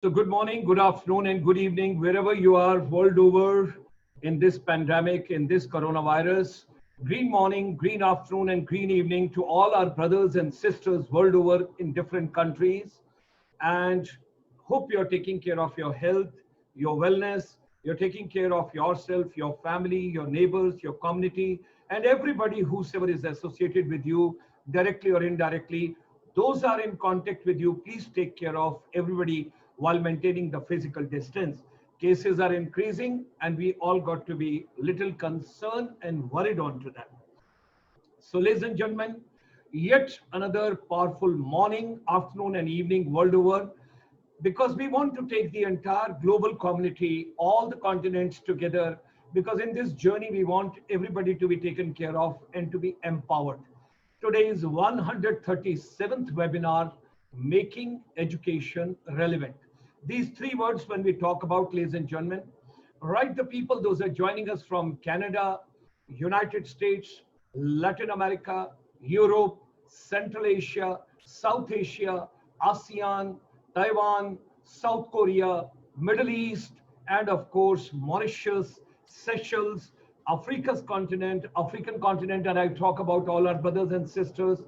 So good morning, good afternoon, and good evening, wherever you are world over in this pandemic, in this coronavirus. Green morning, green afternoon, and green evening to all our brothers and sisters world over in different countries. And hope you're taking care of your health, your wellness, you're taking care of yourself, your family, your neighbors, your community, and everybody whosoever is associated with you, directly or indirectly. Those are in contact with you. Please take care of everybody while maintaining the physical distance. Cases are increasing, and we all got to be little concerned and worried onto that. So, ladies and gentlemen, yet another powerful morning, afternoon, and evening world over, because we want to take the entire global community, all the continents together, because in this journey, we want everybody to be taken care of and to be empowered. Today is 137th webinar, Making Education Relevant. These three words when we talk about, ladies and gentlemen, right, the people, those are joining us from Canada, United States, Latin America, Europe, Central Asia, South Asia, ASEAN, Taiwan, South Korea, Middle East, and of course, Mauritius, Seychelles, African continent, and I talk about all our brothers and sisters.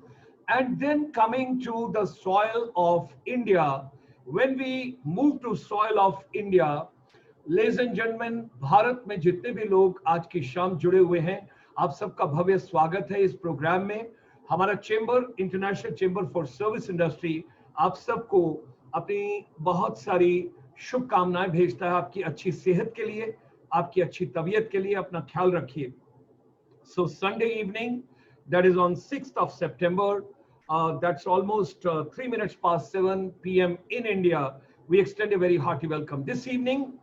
And then coming to the soil of India, when we move to soil of India, ladies and gentlemen, Bharat में जितने भी लोग आज की शाम जुड़े हुए हैं, आप सबका भव्य स्वागत है इस प्रोग्राम में. हमारा chamber, international chamber for service industry, आप सबको अपनी बहुत सारी शुभकामनाएं भेजता है आपकी अच्छी सेहत के लिए, आपकी अच्छी तबीयत के लिए. अपना ख्याल रखिए. So Sunday evening, that is on 6th of September, that's almost 3 minutes past 7 p.m. in India. We extend a very hearty welcome. This evening,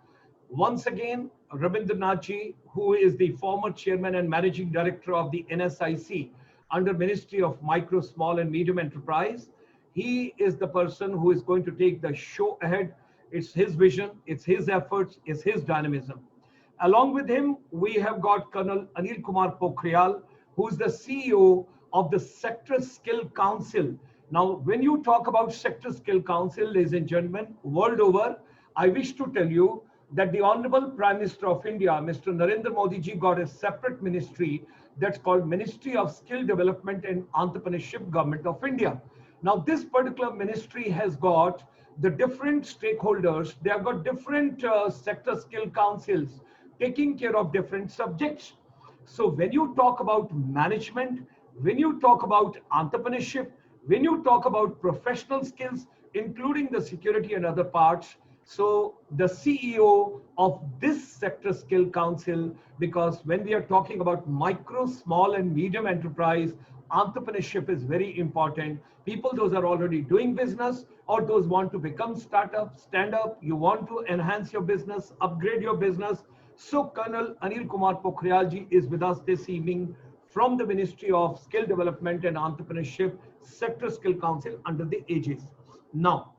once again, Ravindra Nath ji, who is the former chairman and managing director of the NSIC under Ministry of Micro, Small and Medium Enterprise, he is the person who is going to take the show ahead. It's his vision, it's his efforts, it's his dynamism. Along with him, we have got Colonel Anil Kumar Pokhriyal, who is the CEO of the Sector Skill Council. Now, when you talk about Sector Skill Council, ladies and gentlemen, world over, I wish to tell you that the Honorable Prime Minister of India, Mr. Narendra Modi ji, got a separate ministry that's called Ministry of Skill Development and Entrepreneurship, Government of India. Now, this particular ministry has got the different stakeholders. They have got different sector skill councils taking care of different subjects. So when you talk about management, when you talk about entrepreneurship, when you talk about professional skills, including the security and other parts, so the CEO of this sector skill council, because when we are talking about micro, small and medium enterprise, entrepreneurship is very important. People, those are already doing business or those want to become startup, stand up, you want to enhance your business, upgrade your business. So Colonel Anil Kumar Pokhriyal ji is with us this evening from the Ministry of Skill Development and Entrepreneurship Sector Skill Council under the aegis. Now,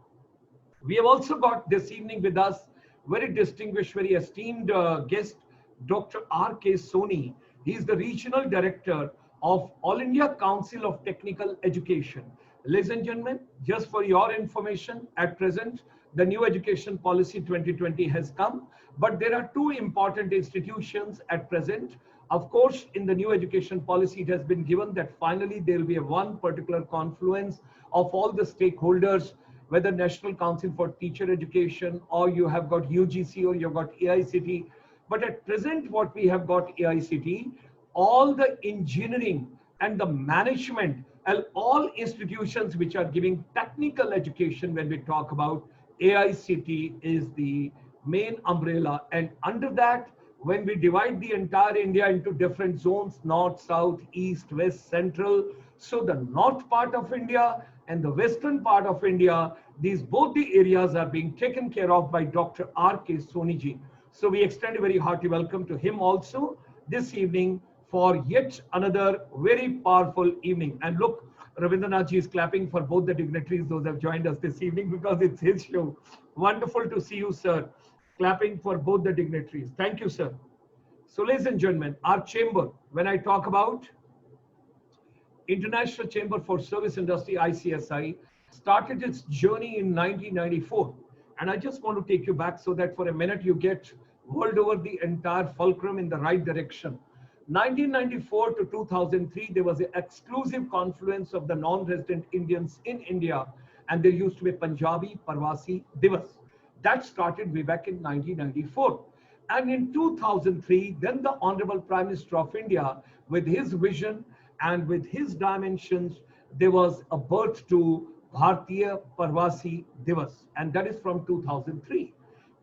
we have also got this evening with us very distinguished, very esteemed guest, Dr. R.K. Soni. He is the Regional Director of All India Council of Technical Education. Ladies and gentlemen, just for your information, at present, the new education policy 2020 has come, but there are two important institutions at present. Of course, in the new education policy, it has been given that finally there will be a one particular confluence of all the stakeholders, whether National Council for Teacher Education, or you have got UGC, or you've got AICT. But at present, what we have got AICT, all the engineering and the management, and all institutions which are giving technical education, when we talk about AICT, is the main umbrella. And under that, when we divide the entire India into different zones, north, south, east, west, central, so the north part of India and the western part of India, these both the areas are being taken care of by Dr. R.K. Soni ji. So we extend a very hearty welcome to him also this evening for yet another very powerful evening. And look, Ravindra Nath ji is clapping for both the dignitaries, those have joined us this evening, because it's his show. Wonderful to see you, sir. Clapping for both the dignitaries. Thank you, sir. So, ladies and gentlemen, our chamber, when I talk about International Chamber for Service Industry, ICSI, started its journey in 1994. And I just want to take you back so that for a minute you get world over the entire fulcrum in the right direction. 1994 to 2003, there was an exclusive confluence of the non-resident Indians in India, and there used to be Punjabi Parvasi Divas. That started way back in 1994. And in 2003, then the Honorable Prime Minister of India, with his vision and with his dimensions, there was a birth to Bharatiya Parvasi Divas, and that is from 2003.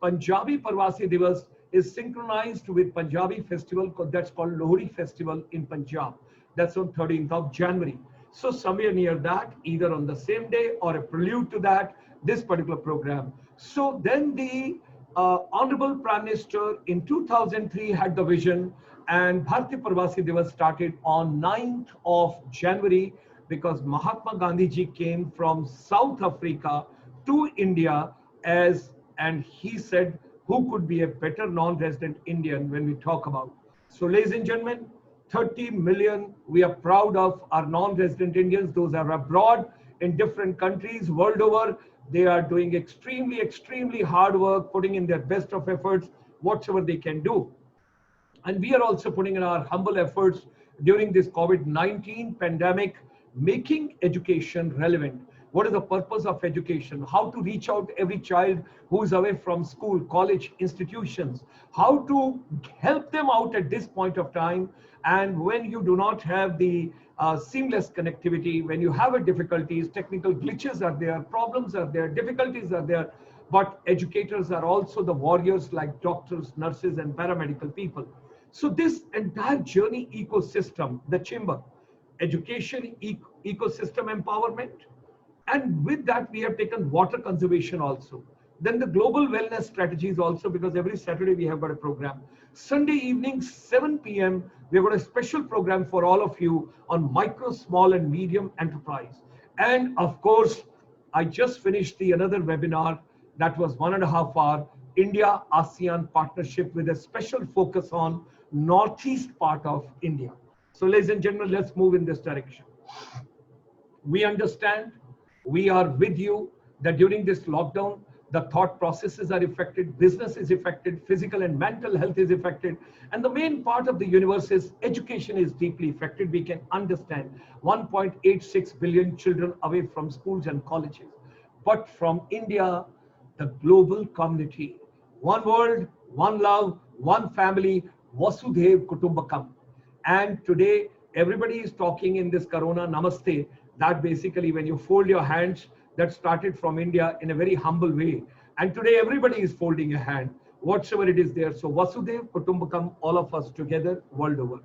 Punjabi Parvasi Divas is synchronized with Punjabi festival that's called Lohri festival in Punjab. That's on 13th of January. So somewhere near that, either on the same day or a prelude to that, this particular program. So then the Honorable Prime Minister in 2003 had the vision, and Bharatiya Parvasi Divas started on 9th of January because Mahatma Gandhi ji came from South Africa to India and he said, who could be a better non-resident Indian when we talk about. So ladies and gentlemen, 30 million, we are proud of our non-resident Indians. Those are abroad in different countries world over. They are doing extremely, extremely hard work, putting in their best of efforts, whatever they can do. And we are also putting in our humble efforts during this COVID-19 pandemic, making education relevant. What is the purpose of education? How to reach out to every child who is away from school, college, institutions. How to help them out at this point of time. And when you do not have the seamless connectivity, when you have difficulties, technical glitches are there, problems are there, difficulties are there. But educators are also the warriors like doctors, nurses, and paramedical people. So this entire journey ecosystem, the chamber, education ecosystem empowerment, and with that we have taken water conservation also. Then the global wellness strategies also, because every Saturday we have got a program. Sunday evening, 7 p.m., we've got a special program for all of you on micro, small, and medium enterprise. And of course, I just finished another webinar that was 1.5 hour, India ASEAN partnership with a special focus on northeast part of India. So ladies and gentlemen, let's move in this direction. We understand, we are with you, that during this lockdown, the thought processes are affected, business is affected, physical and mental health is affected, and the main part of the universe is education is deeply affected. We can understand 1.86 billion children away from schools and colleges. But from India, the global community, one world, one love, one family, Vasudhaiv Kutumbakam. And today, everybody is talking in this Corona Namaste, that basically when you fold your hands, that started from India in a very humble way. And today everybody is folding a hand, whatsoever it is there. So Vasudhaiv Kutumbakam, all of us together, world over.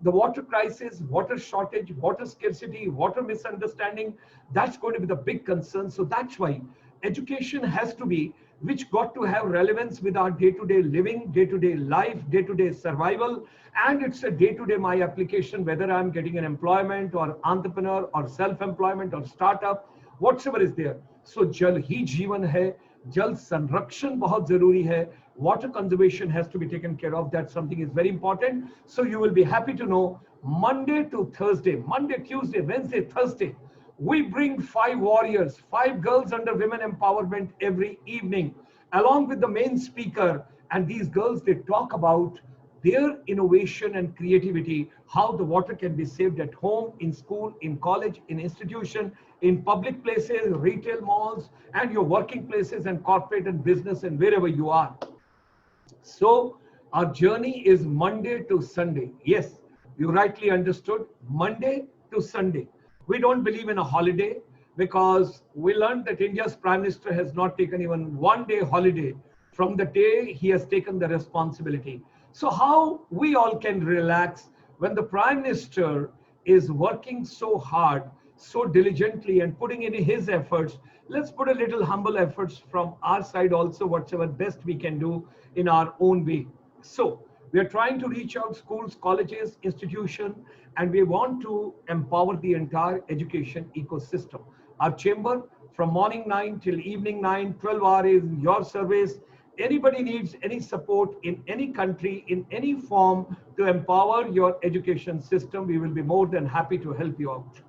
The water crisis, water shortage, water scarcity, water misunderstanding, that's going to be the big concern. So that's why education has to be, which got to have relevance with our day-to-day living, day-to-day life, day-to-day survival. And it's a day-to-day my application, whether I'm getting an employment or entrepreneur or self-employment or startup, whatsoever is there. So jal hi jeevan hai, jal sanrakshan bahut zaruri hai, water conservation has to be taken care of. That something is very important. So you will be happy to know, Monday to Thursday, Monday, Tuesday, Wednesday, Thursday, we bring 5 warriors, 5 girls under women empowerment every evening, along with the main speaker. And these girls, they talk about their innovation and creativity, how the water can be saved at home, in school, in college, in institution, in public places, retail malls, and your working places and corporate and business and wherever you are. So our journey is Monday to Sunday. Yes, you rightly understood, Monday to Sunday. We don't believe in a holiday because we learned that India's Prime Minister has not taken even one day holiday from the day he has taken the responsibility. So how we all can relax when the Prime Minister is working so hard, so diligently and putting in his efforts? Let's put a little humble efforts from our side also, whatever best we can do in our own way. So we are trying to reach out schools, colleges, institutions, and we want to empower the entire education ecosystem. Our chamber from morning 9 till evening 9, 12 hours is your service. Anybody needs any support in any country, in any form to empower your education system, we will be more than happy to help you out.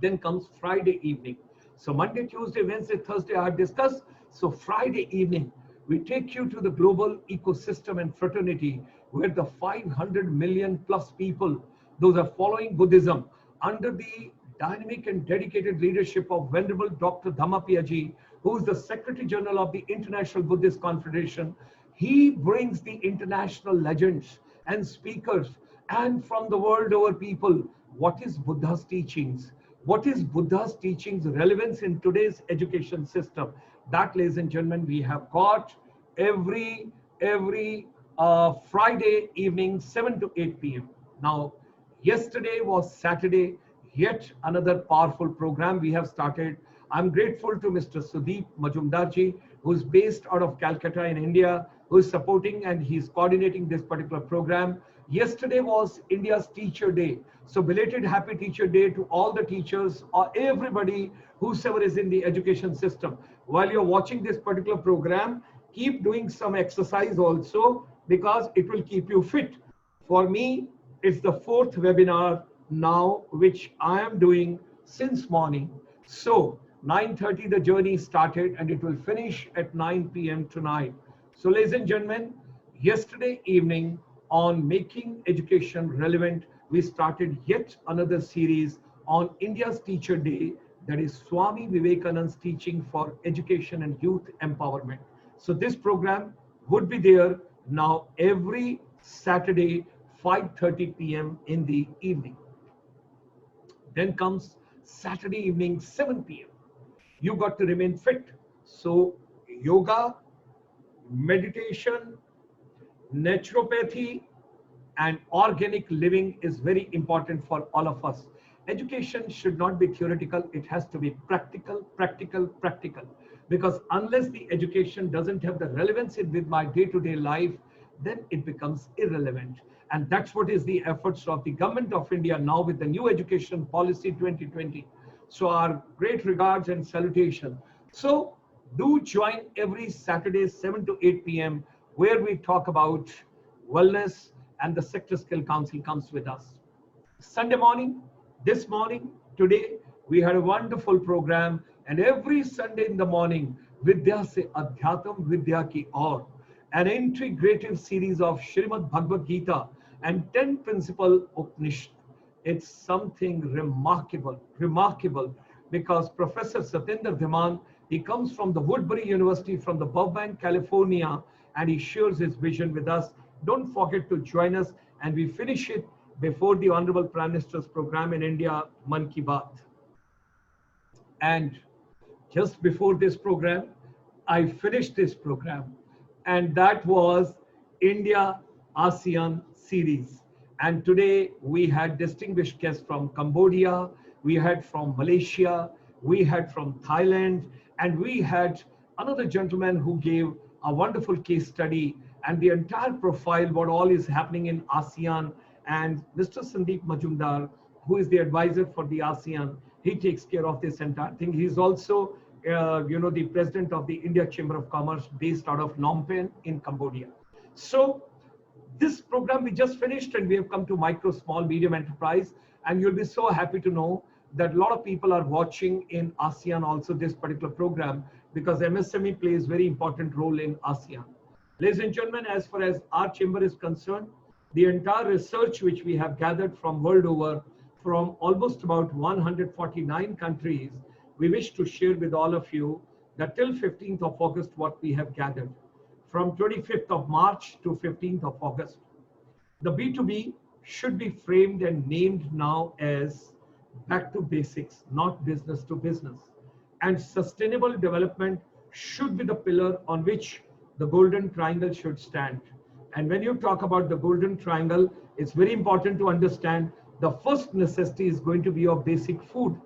Then comes Friday evening. So Monday, Tuesday, Wednesday, Thursday, I have discussed. So Friday evening, we take you to the global ecosystem and fraternity where the 500 million plus people, those are following Buddhism under the dynamic and dedicated leadership of Venerable Dr. Dhammapiyaji, who is the Secretary General of the International Buddhist Confederation. He brings the international legends and speakers and from the world over people, what is Buddha's teachings? What is Buddha's teachings relevance in today's education system? That, ladies and gentlemen, we have got every Friday evening, 7 to 8 p.m. Now, yesterday was Saturday, yet another powerful program we have started. I'm grateful to Mr. Sudeep Majumdarji, who's based out of Calcutta in India, who is supporting and he's coordinating this particular program. Yesterday was India's Teacher Day. So belated happy Teacher Day to all the teachers or everybody whosoever is in the education system. While you're watching this particular program, keep doing some exercise also because it will keep you fit. For me, it's the 4th webinar now, which I am doing since morning. So 9:30 the journey started and it will finish at 9 p.m. tonight. So ladies and gentlemen, yesterday evening on Making Education Relevant, we started yet another series on India's Teacher Day, that is Swami Vivekananda's teaching for education and youth empowerment. So this program would be there now every Saturday, 5:30 p.m. in the evening. Then comes Saturday evening, 7 p.m. You got to remain fit. So yoga, meditation, naturopathy, and organic living is very important for all of us. Education should not be theoretical. It has to be practical, practical, practical. Because unless the education doesn't have the relevance with my day-to-day life, then it becomes irrelevant. And that's what is the efforts of the government of India now with the new education policy 2020. So our great regards and salutation. So do join every Saturday 7 to 8 p.m. where we talk about wellness and the Sector Skill Council comes with us. Sunday morning, this morning, today, we had a wonderful program, and every Sunday in the morning, Vidya se Adhyatam Vidya ki Aur, an integrative series of Srimad Bhagavad Gita and 10 principal Upanishad. It's something remarkable, because Professor Satyendra Dhiman, he comes from the Woodbury University from the Burbank, California, and he shares his vision with us. Don't forget to join us, and we finish it before the Honorable Prime Minister's program in India, Man Ki Baat. And just before this program, I finished this program, and that was India ASEAN series. And today we had distinguished guests from Cambodia, we had from Malaysia, we had from Thailand, and we had another gentleman who gave a wonderful case study and the entire profile, what all is happening in ASEAN. And Mr. Sandeep Majumdar, who is the advisor for the ASEAN, he takes care of this entire thing. He's also, the president of the India Chamber of Commerce based out of Phnom Penh in Cambodia. So this program we just finished, and we have come to micro, small, medium enterprise. And you'll be so happy to know that a lot of people are watching in ASEAN also this particular program, because MSME plays very important role in ASEAN. Ladies and gentlemen, as far as our chamber is concerned, the entire research which we have gathered from world over, from almost about 149 countries, we wish to share with all of you that till 15th of August what we have gathered. From 25th of March to 15th of August. The B2B should be framed and named now as back to basics, not business to business. And sustainable development should be the pillar on which the golden triangle should stand. And when you talk about the golden triangle, it's very important to understand the first necessity is going to be your basic food.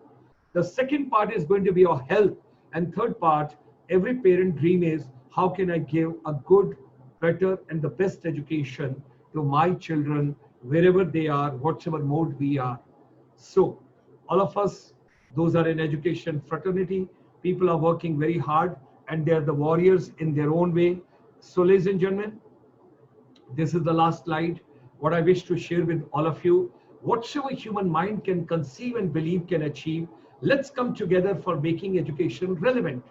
The second part is going to be your health. And third part, every parent dream is, how can I give a good, better, and the best education to my children, wherever they are, whatever mode we are. So all of us, those are in education fraternity, people are working very hard, and they're the warriors in their own way. So ladies and gentlemen, this is the last slide. What I wish to share with all of you, whatsoever human mind can conceive and believe can achieve, let's come together for making education relevant.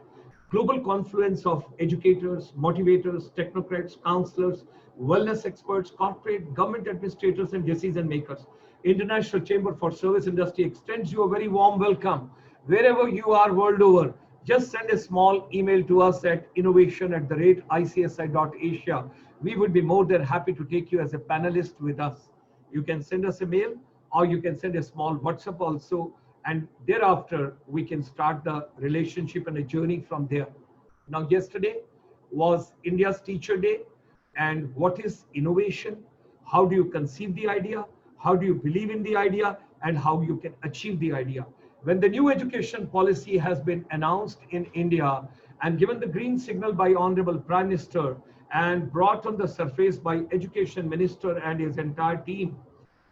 global confluence of educators, motivators, technocrats, counselors, wellness experts, corporate, government administrators, and decision makers. International Chamber for Service Industry extends you a very warm welcome. Wherever you are world over, just send a small email to us at innovation@ICSI.Asia. We would be more than happy to take you as a panelist with us. You can send us a mail or you can send a small WhatsApp also, and thereafter we can start the relationship and a journey from there. Now, yesterday was India's Teacher Day, and what is innovation? How do you conceive the idea? How do you believe in the idea? And how you can achieve the idea? When the new education policy has been announced in India and given the green signal by Honorable Prime Minister and brought on the surface by Education Minister and his entire team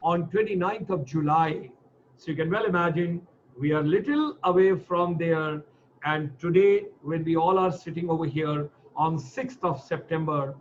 on 29th of July, so you can well imagine we are little away from there. And today, when we all are sitting over here on 6th of September,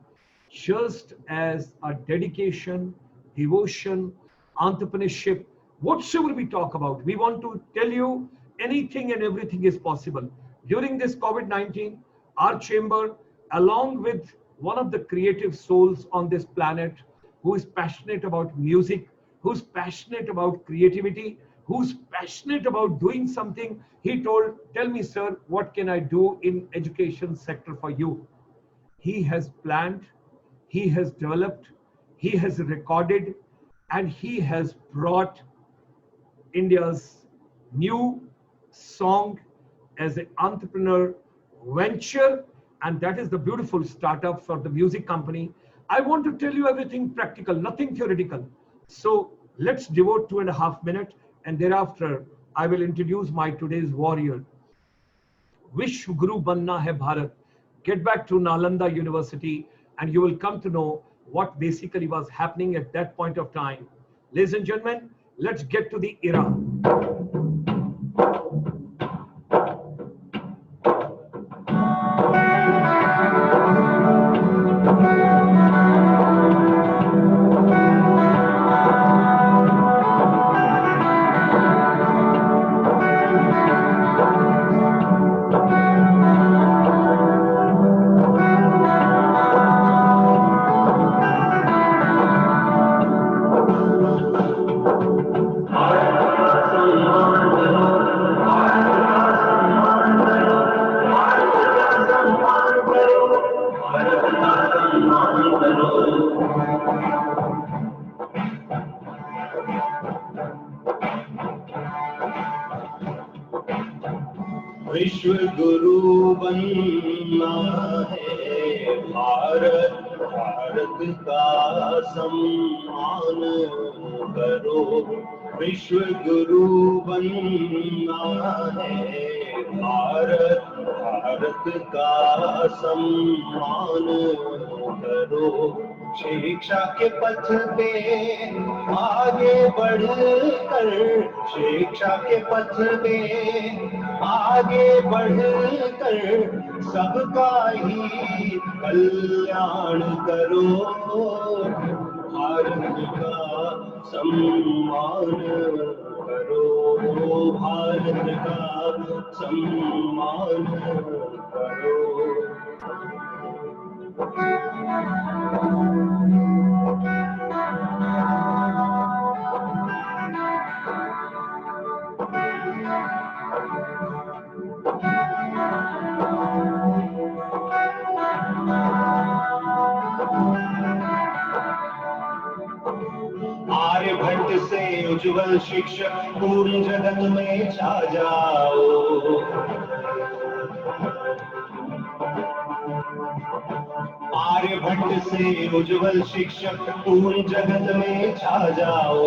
just as a dedication, devotion, entrepreneurship, whatsoever we talk about, we want to tell you anything and everything is possible. During this COVID-19, our chamber, along with one of the creative souls on this planet, who is passionate about music, who's passionate about creativity, who's passionate about doing something, he told, tell me, sir, what can I do in education sector for you? He has planned, he has developed, he has recorded, and he has brought India's new song as an entrepreneur venture, and that is the beautiful startup for the music company. I want to tell you everything practical, nothing theoretical. So let's devote 2.5 minutes, and thereafter I will introduce my today's warrior. Vishwa Guru Banna Hai Bharat. Get back to Nalanda University and you will come to know what basically was happening at that point of time. Ladies and gentlemen, let's get to the era. विश्व गुरु बनना है भारत, भारत का सम्मान करो। विश्व गुरु बनना है भारत, भारत का सम्मान करो। शिक्षा के पथ पे आगे बढ़कर, शिक्षा के पथ पे आगे बढ़कर सबका ही कल्याण करो। भारत का सम्मान करो, भारत का सम्मान करो। आर्यभट्ट से उज्जवल शिक्षक पूर्ण जगत में छा जाओ। आर्यभट्ट से उज्जवल शिक्षक पूर्ण जगत में छा जाओ।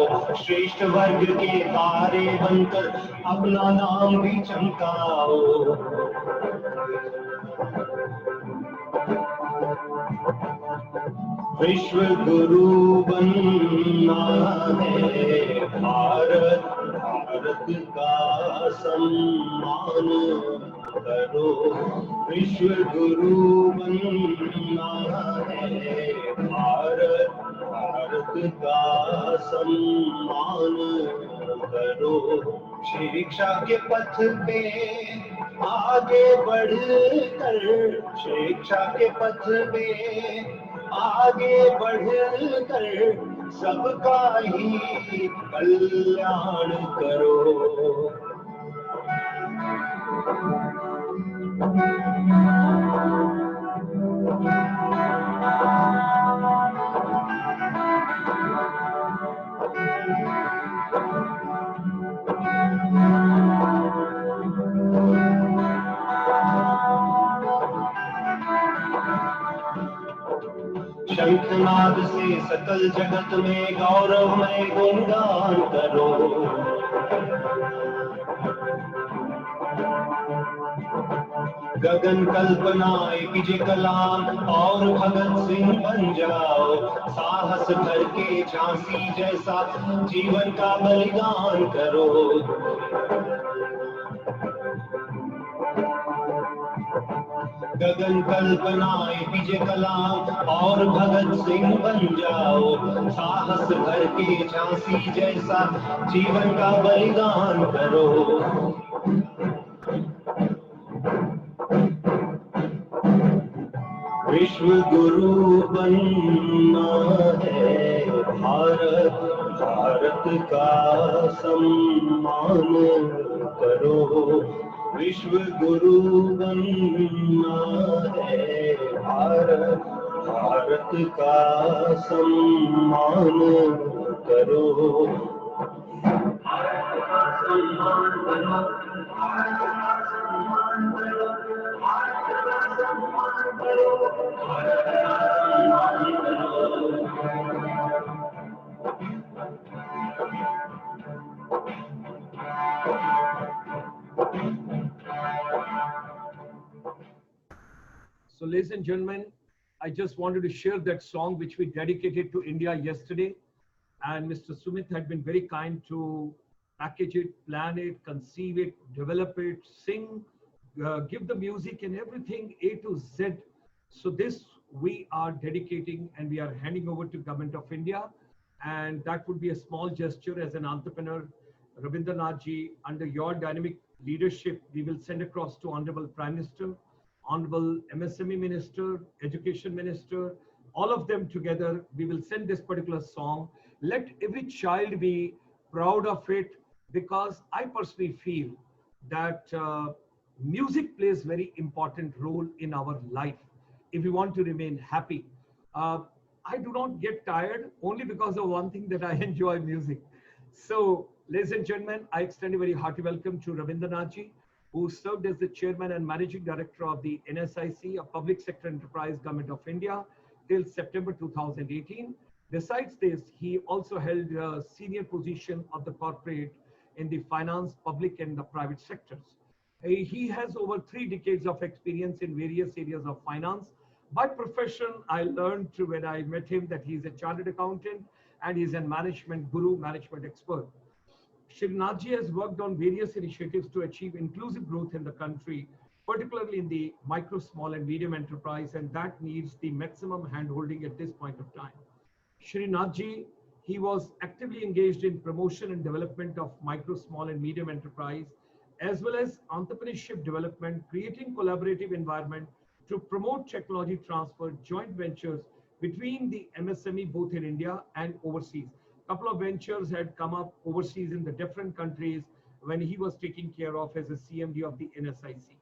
श्रेष्ठ वर्ग के तारे बनकर अपना नाम भी चमकाओ। विश्व गुरु बनना है भारत, भारत का सम्मान करो। विश्व गुरु बनना है भारत, भारत का सम्मान करो, शिक्षा के पथ पे आगे बढ़कर, शिक्षा के पथ पे आगे बढ़कर सबका ही कल्याण करो। शंखनाद से सकल जगत में गौरवमय गुणगान करो, गगन कल्पना एपीजे कलाम और भगत सिंह बन जाओ, साहस भर के झांसी जैसा जीवन का बलिदान करो। गगन कल्पना एपीजे कलाम और भगत सिंह बन जाओ, साहस भर के झांसी जैसा जीवन का बलिदान करो। विश्व गुरु बनना है भारत, भारत का सम्मान करो, विश्व गुरु बनना है भारत, भारत का सम्मान करो, भारत का सम्मान करो, भारत का सम्मान करो, भारत का सम्मान करो, भारत का सम्मान करो। So, ladies and gentlemen, I just wanted to share that song which we dedicated to India yesterday. And Mr. Sumit had been very kind to package it, plan it, conceive it, develop it, sing, give the music and everything A to Z. So this we are dedicating and we are handing over to Government of India. And that would be a small gesture as an entrepreneur. Ravindra Nath ji, under your dynamic leadership, we will send across to Honorable Prime Minister, Honorable MSME Minister, Education Minister, all of them together, we will send this particular song. Let every child be proud of it, because I personally feel that music plays very important role in our life if we want to remain happy. I do not get tired only because of one thing, that I enjoy music. So, ladies and gentlemen, I extend a very hearty welcome to Ravindra Nath ji, who served as the Chairman and Managing Director of the NSIC, a public sector enterprise, Government of India, till September 2018. Besides this, he also held a senior position of the corporate in the finance, public and the private sectors. He has over 3 decades of experience in various areas of finance. By profession, I learned when I met him that he's a chartered accountant and he's a management guru, management expert. Shri Nath ji has worked on various initiatives to achieve inclusive growth in the country, particularly in the micro, small and medium enterprise, and that needs the maximum handholding at this point of time. Shri Nath ji, he was actively engaged in promotion and development of micro, small and medium enterprise, as well as entrepreneurship development, creating collaborative environment to promote technology transfer, joint ventures between the MSME both in India and overseas. Couple of ventures had come up overseas in the different countries when he was taking care of as a CMD of the NSIC.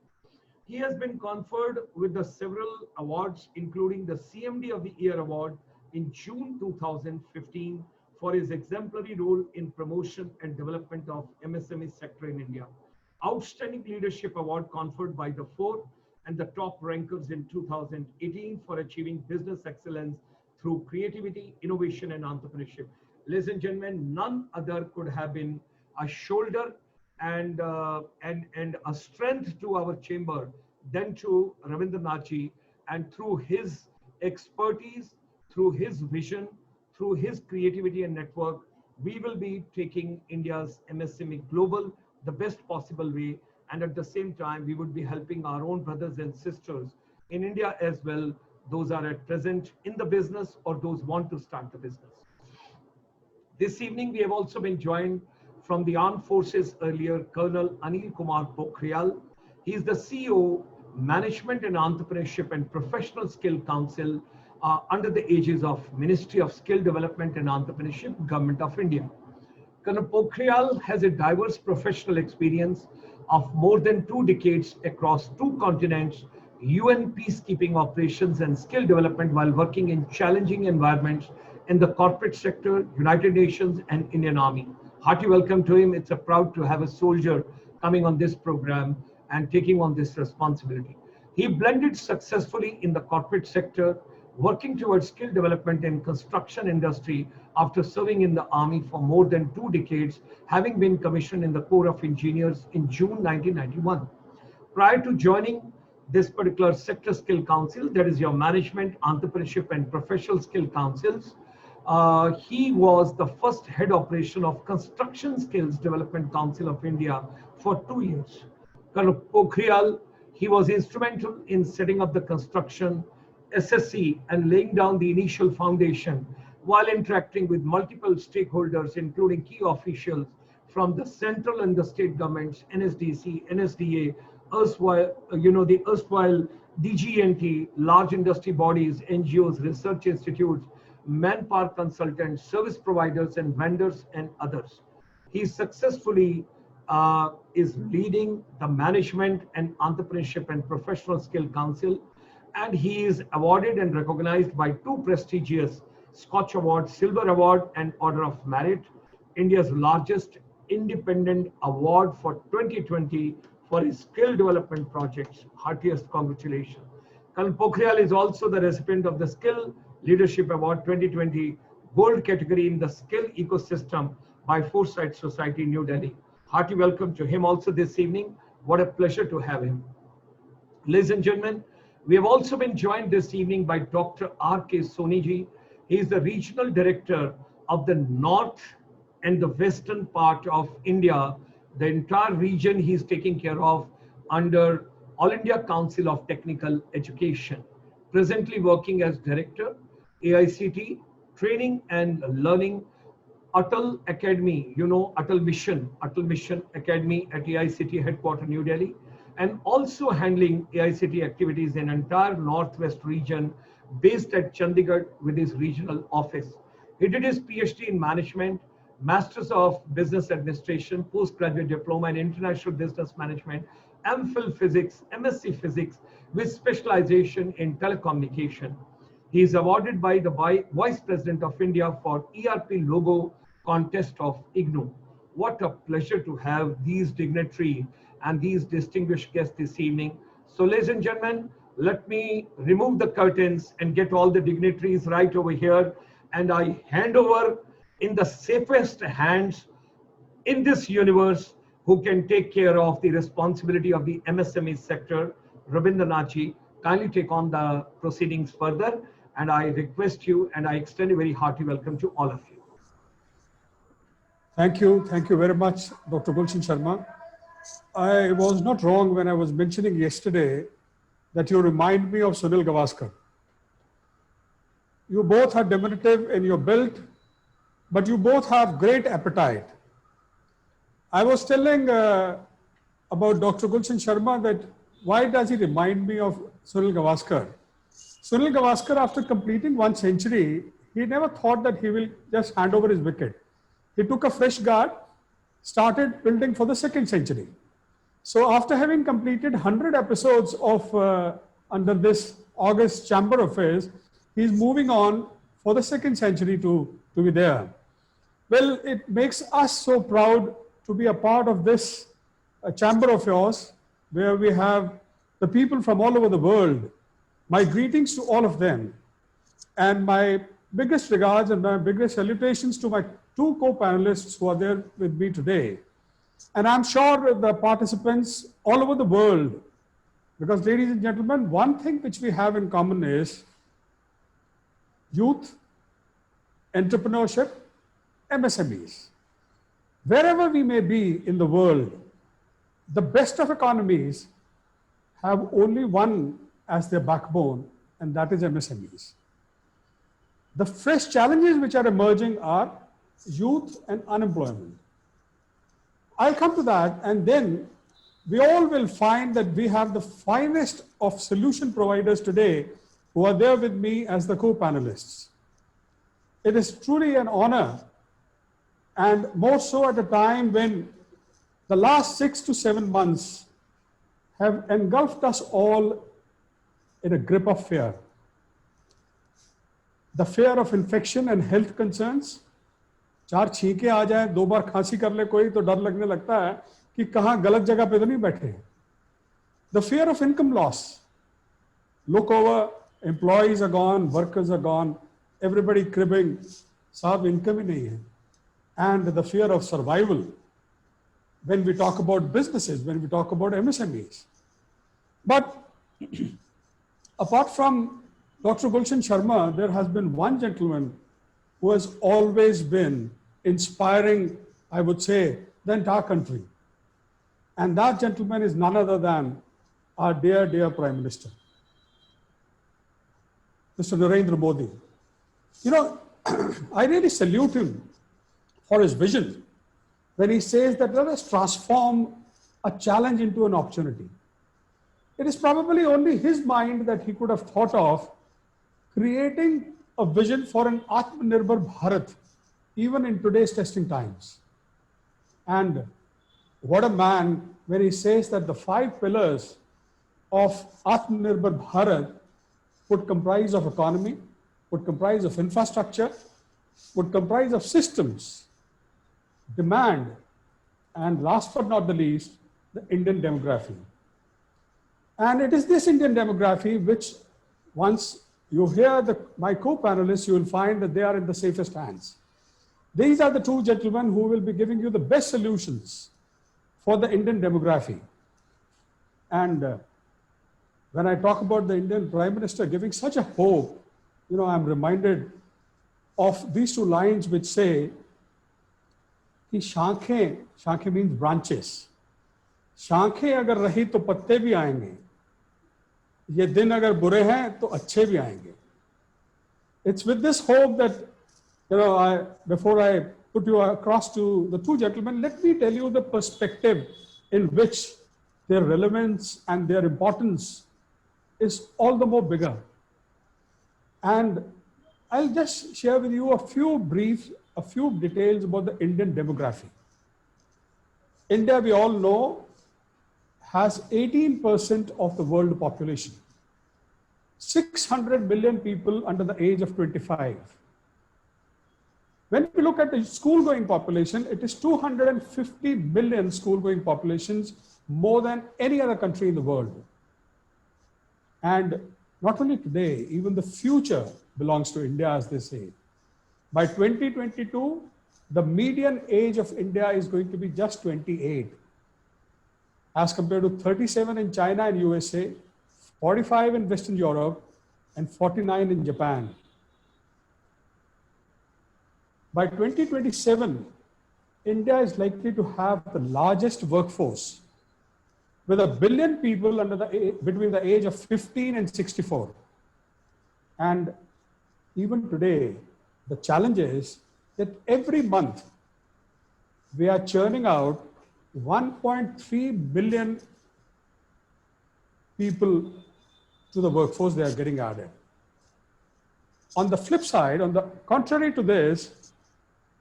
He has been conferred with the several awards, including the CMD of the Year Award in June 2015 for his exemplary role in promotion and development of MSME sector in India. Outstanding Leadership Award conferred by the 4th and the top rankers in 2018 for achieving business excellence through creativity, innovation and entrepreneurship. Ladies and gentlemen, none other could have been a shoulder and a strength to our chamber than to Ravindra Nath ji. And through his expertise, through his vision, through his creativity and network, we will be taking India's MSME global the best possible way. And at the same time, we would be helping our own brothers and sisters in India as well those are at present in the business or those want to start the business. This evening, we have also been joined from the Armed Forces earlier, Colonel Anil Kumar Pokhriyal. He is the CEO, Management and Entrepreneurship and Professional Skill Council under the aegis of Ministry of Skill Development and Entrepreneurship, Government of India. Colonel Pokhriyal has a diverse professional experience of more than 2 decades across 2 continents, UN peacekeeping operations and skill development while working in challenging environments in the corporate sector, United Nations and Indian Army. Hearty welcome to him. It's a proud to have a soldier coming on this program and taking on this responsibility. He blended successfully in the corporate sector, working towards skill development in construction industry after serving in the army for more than 2 decades, having been commissioned in the Corps of Engineers in June 1991. Prior to joining this particular sector skill council, that is your management, entrepreneurship and professional skill councils, he was the first head operation of Construction Skills Development Council of India for 2 years. Colonel Pokhriyal, he was instrumental in setting up the construction SSC and laying down the initial foundation while interacting with multiple stakeholders, including key officials from the central and the state governments, NSDC, NSDA, the erstwhile DGNT, large industry bodies, NGOs, research institutes, manpower consultants, service providers and vendors and others. He successfully is leading the Management and Entrepreneurship and Professional Skill Council, and he is awarded and recognized by 2 prestigious Scotch Award, Silver Award and Order of Merit, India's largest independent award for 2020 for his skill development projects. Heartiest congratulations. Colonel Pokhriyal is also the recipient of the Skill Leadership Award 2020 Gold category in the skill ecosystem by Foresight Society, New Delhi. Hearty welcome to him also this evening. What a pleasure to have him. Ladies and gentlemen, we have also been joined this evening by Dr. R.K. Soniji. He is the Regional Director of the North and the Western part of India. The entire region he is taking care of under All India Council of Technical Education. Presently working as Director, AICT, Training and Learning, Atal Academy, Atal Mission Academy at AICT headquarters, New Delhi, and also handling AICT activities in entire Northwest region based at Chandigarh with his regional office. He did his PhD in Management, Masters of Business Administration, Postgraduate Diploma in International Business Management, MPhil Physics, MSc Physics with specialization in telecommunication. He is awarded by the Vice President of India for ERP logo contest of IGNOU. What a pleasure to have these dignitaries and these distinguished guests this evening. So ladies and gentlemen, let me remove the curtains and get all the dignitaries right over here. And I hand over in the safest hands in this universe who can take care of the responsibility of the MSME sector, Ravindra Nath ji. Kindly take on the proceedings further. And I request you and I extend a very hearty welcome to all of you. Thank you. Thank you very much, Dr. Gulshan Sharma. I was not wrong when I was mentioning yesterday that you remind me of Sunil Gavaskar. You both are diminutive in your build, but you both have great appetite. I was telling about Dr. Gulshan Sharma that why does he remind me of Sunil Gavaskar? Sunil Gavaskar, after completing 1 century, he never thought that he will just hand over his wicket. He took a fresh guard, started building for the 2nd century. So after having completed 100 episodes of under this August Chamber Affairs, he's moving on for the 2nd century to be there. Well, it makes us so proud to be a part of this chamber of yours, where we have the people from all over the world. My greetings to all of them, and my biggest regards and my biggest salutations to my 2 co-panelists who are there with me today. And I'm sure the participants all over the world, because ladies and gentlemen, one thing which we have in common is youth, entrepreneurship, MSMEs. Wherever we may be in the world, the best of economies have only one as their backbone, and that is MSMEs. The fresh challenges which are emerging are youth and unemployment. I'll come to that, and then we all will find that we have the finest of solution providers today who are there with me as the co-panelists. It is truly an honor, and more so at a time when the last 6 to 7 months have engulfed us all in a grip of fear. The fear of infection and health concerns. 4 छींके आ जाए, 2 बार खांसी कर ले कोई तो डर लगने लगता है कि कहाँ गलत जगह पे तो नहीं बैठे. The fear of income loss. Look over, employees are gone, workers are gone, everybody cribbing, साहब income ही नहीं है. And the fear of survival when we talk about businesses, when we talk about MSMEs. But apart from Dr. Gulshan Sharma, there has been one gentleman who has always been inspiring, I would say, the entire country. And that gentleman is none other than our dear, dear Prime Minister, Mr. Narendra Modi. You know, I really salute him for his vision when he says that let us transform a challenge into an opportunity. It is probably only his mind that he could have thought of creating a vision for an Atmanirbhar Bharat, even in today's testing times. And what a man when he says that the 5 pillars of Atmanirbhar Bharat would comprise of economy, would comprise of infrastructure, would comprise of systems, demand, and last but not the least, the Indian demography. And it is this Indian demography which, once you hear my co-panelists, you will find that they are in the safest hands. These are the 2 gentlemen who will be giving you the best solutions for the Indian demography. And when I talk about the Indian Prime Minister giving such a hope, you know, I'm reminded of these 2 lines which say, कि शाखें means branches. शाखें अगर रही तो पत्ते भी आएंगे. ये दिन अगर बुरे हैं तो अच्छे भी आएंगे. It's with this hope that, you know, before I put you across to the 2 gentlemen, let me tell you the perspective in which their relevance and their importance is all the more bigger. And I'll just share with you a few details about the Indian demography. India, we all know, has 18% of the world population. 600 million people under the age of 25. When we look at the school-going population, it is 250 million school-going populations, more than any other country in the world. And not only today, even the future belongs to India, as they say. By 2022, the median age of India is going to be just 28, as compared to 37 in China and USA, 45 in Western Europe, and 49 in Japan. By 2027, India is likely to have the largest workforce, with 1 billion people between the age of 15 and 64. And even today, the challenge is that every month we are churning out 1.3 billion people to the workforce they are getting added. On the flip side, on the contrary to this,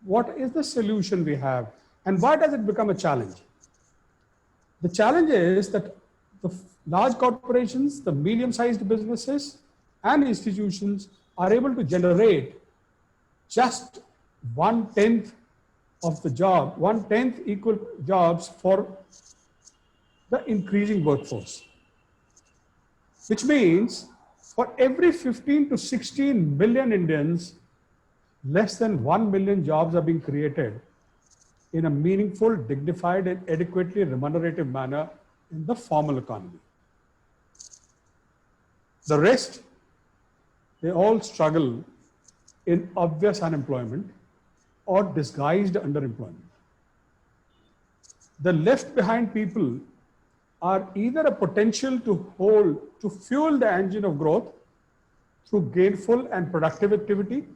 what is the solution we have, and why does it become a challenge? The challenge is that the large corporations, the medium-sized businesses and institutions are able to generate just 1/10 of the job, 1/10 equal jobs for the increasing workforce. Which means for every 15 to 16 million Indians, less than 1 million jobs are being created in a meaningful, dignified, and adequately remunerative manner in the formal economy. The rest, they all struggle in obvious unemployment or disguised underemployment. The left behind people are either a potential to fuel the engine of growth, through gainful and productive activity,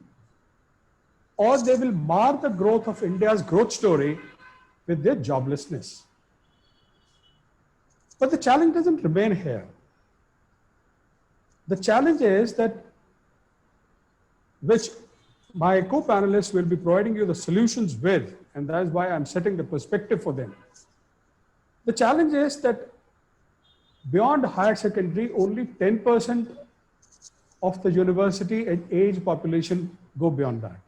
or they will mar the growth of India's growth story with their joblessness. But the challenge doesn't remain here. The challenge is that, which my co-panelists will be providing you the solutions with, and that is why I'm setting the perspective for them. The challenge is that beyond higher secondary, only 10% of the university age population go beyond that.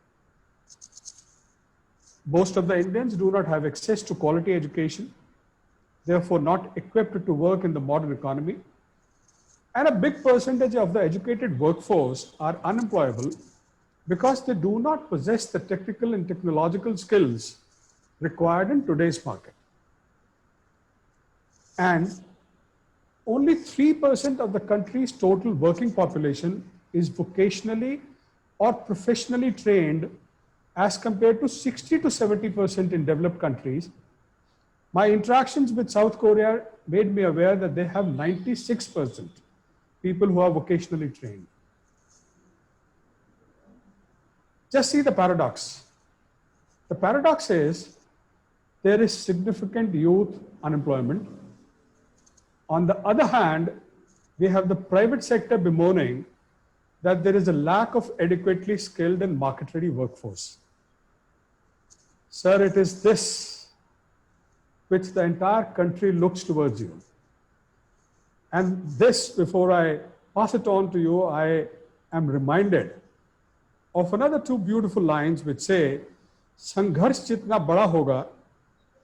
Most of the Indians do not have access to quality education, therefore not equipped to work in the modern economy. And a big percentage of the educated workforce are unemployable because they do not possess the technical and technological skills required in today's market. And only 3% of the country's total working population is vocationally or professionally trained, as compared to 60 to 70% in developed countries. My interactions with South Korea made me aware that they have 96% people who are vocationally trained. Just see the paradox. The paradox is there is significant youth unemployment. On the other hand, we have the private sector bemoaning that there is a lack of adequately skilled and market-ready workforce. Sir, it is this which the entire country looks towards you. And this, before I pass it on to you, I am reminded of another two beautiful lines which say, संघर्ष जितना बड़ा होगा,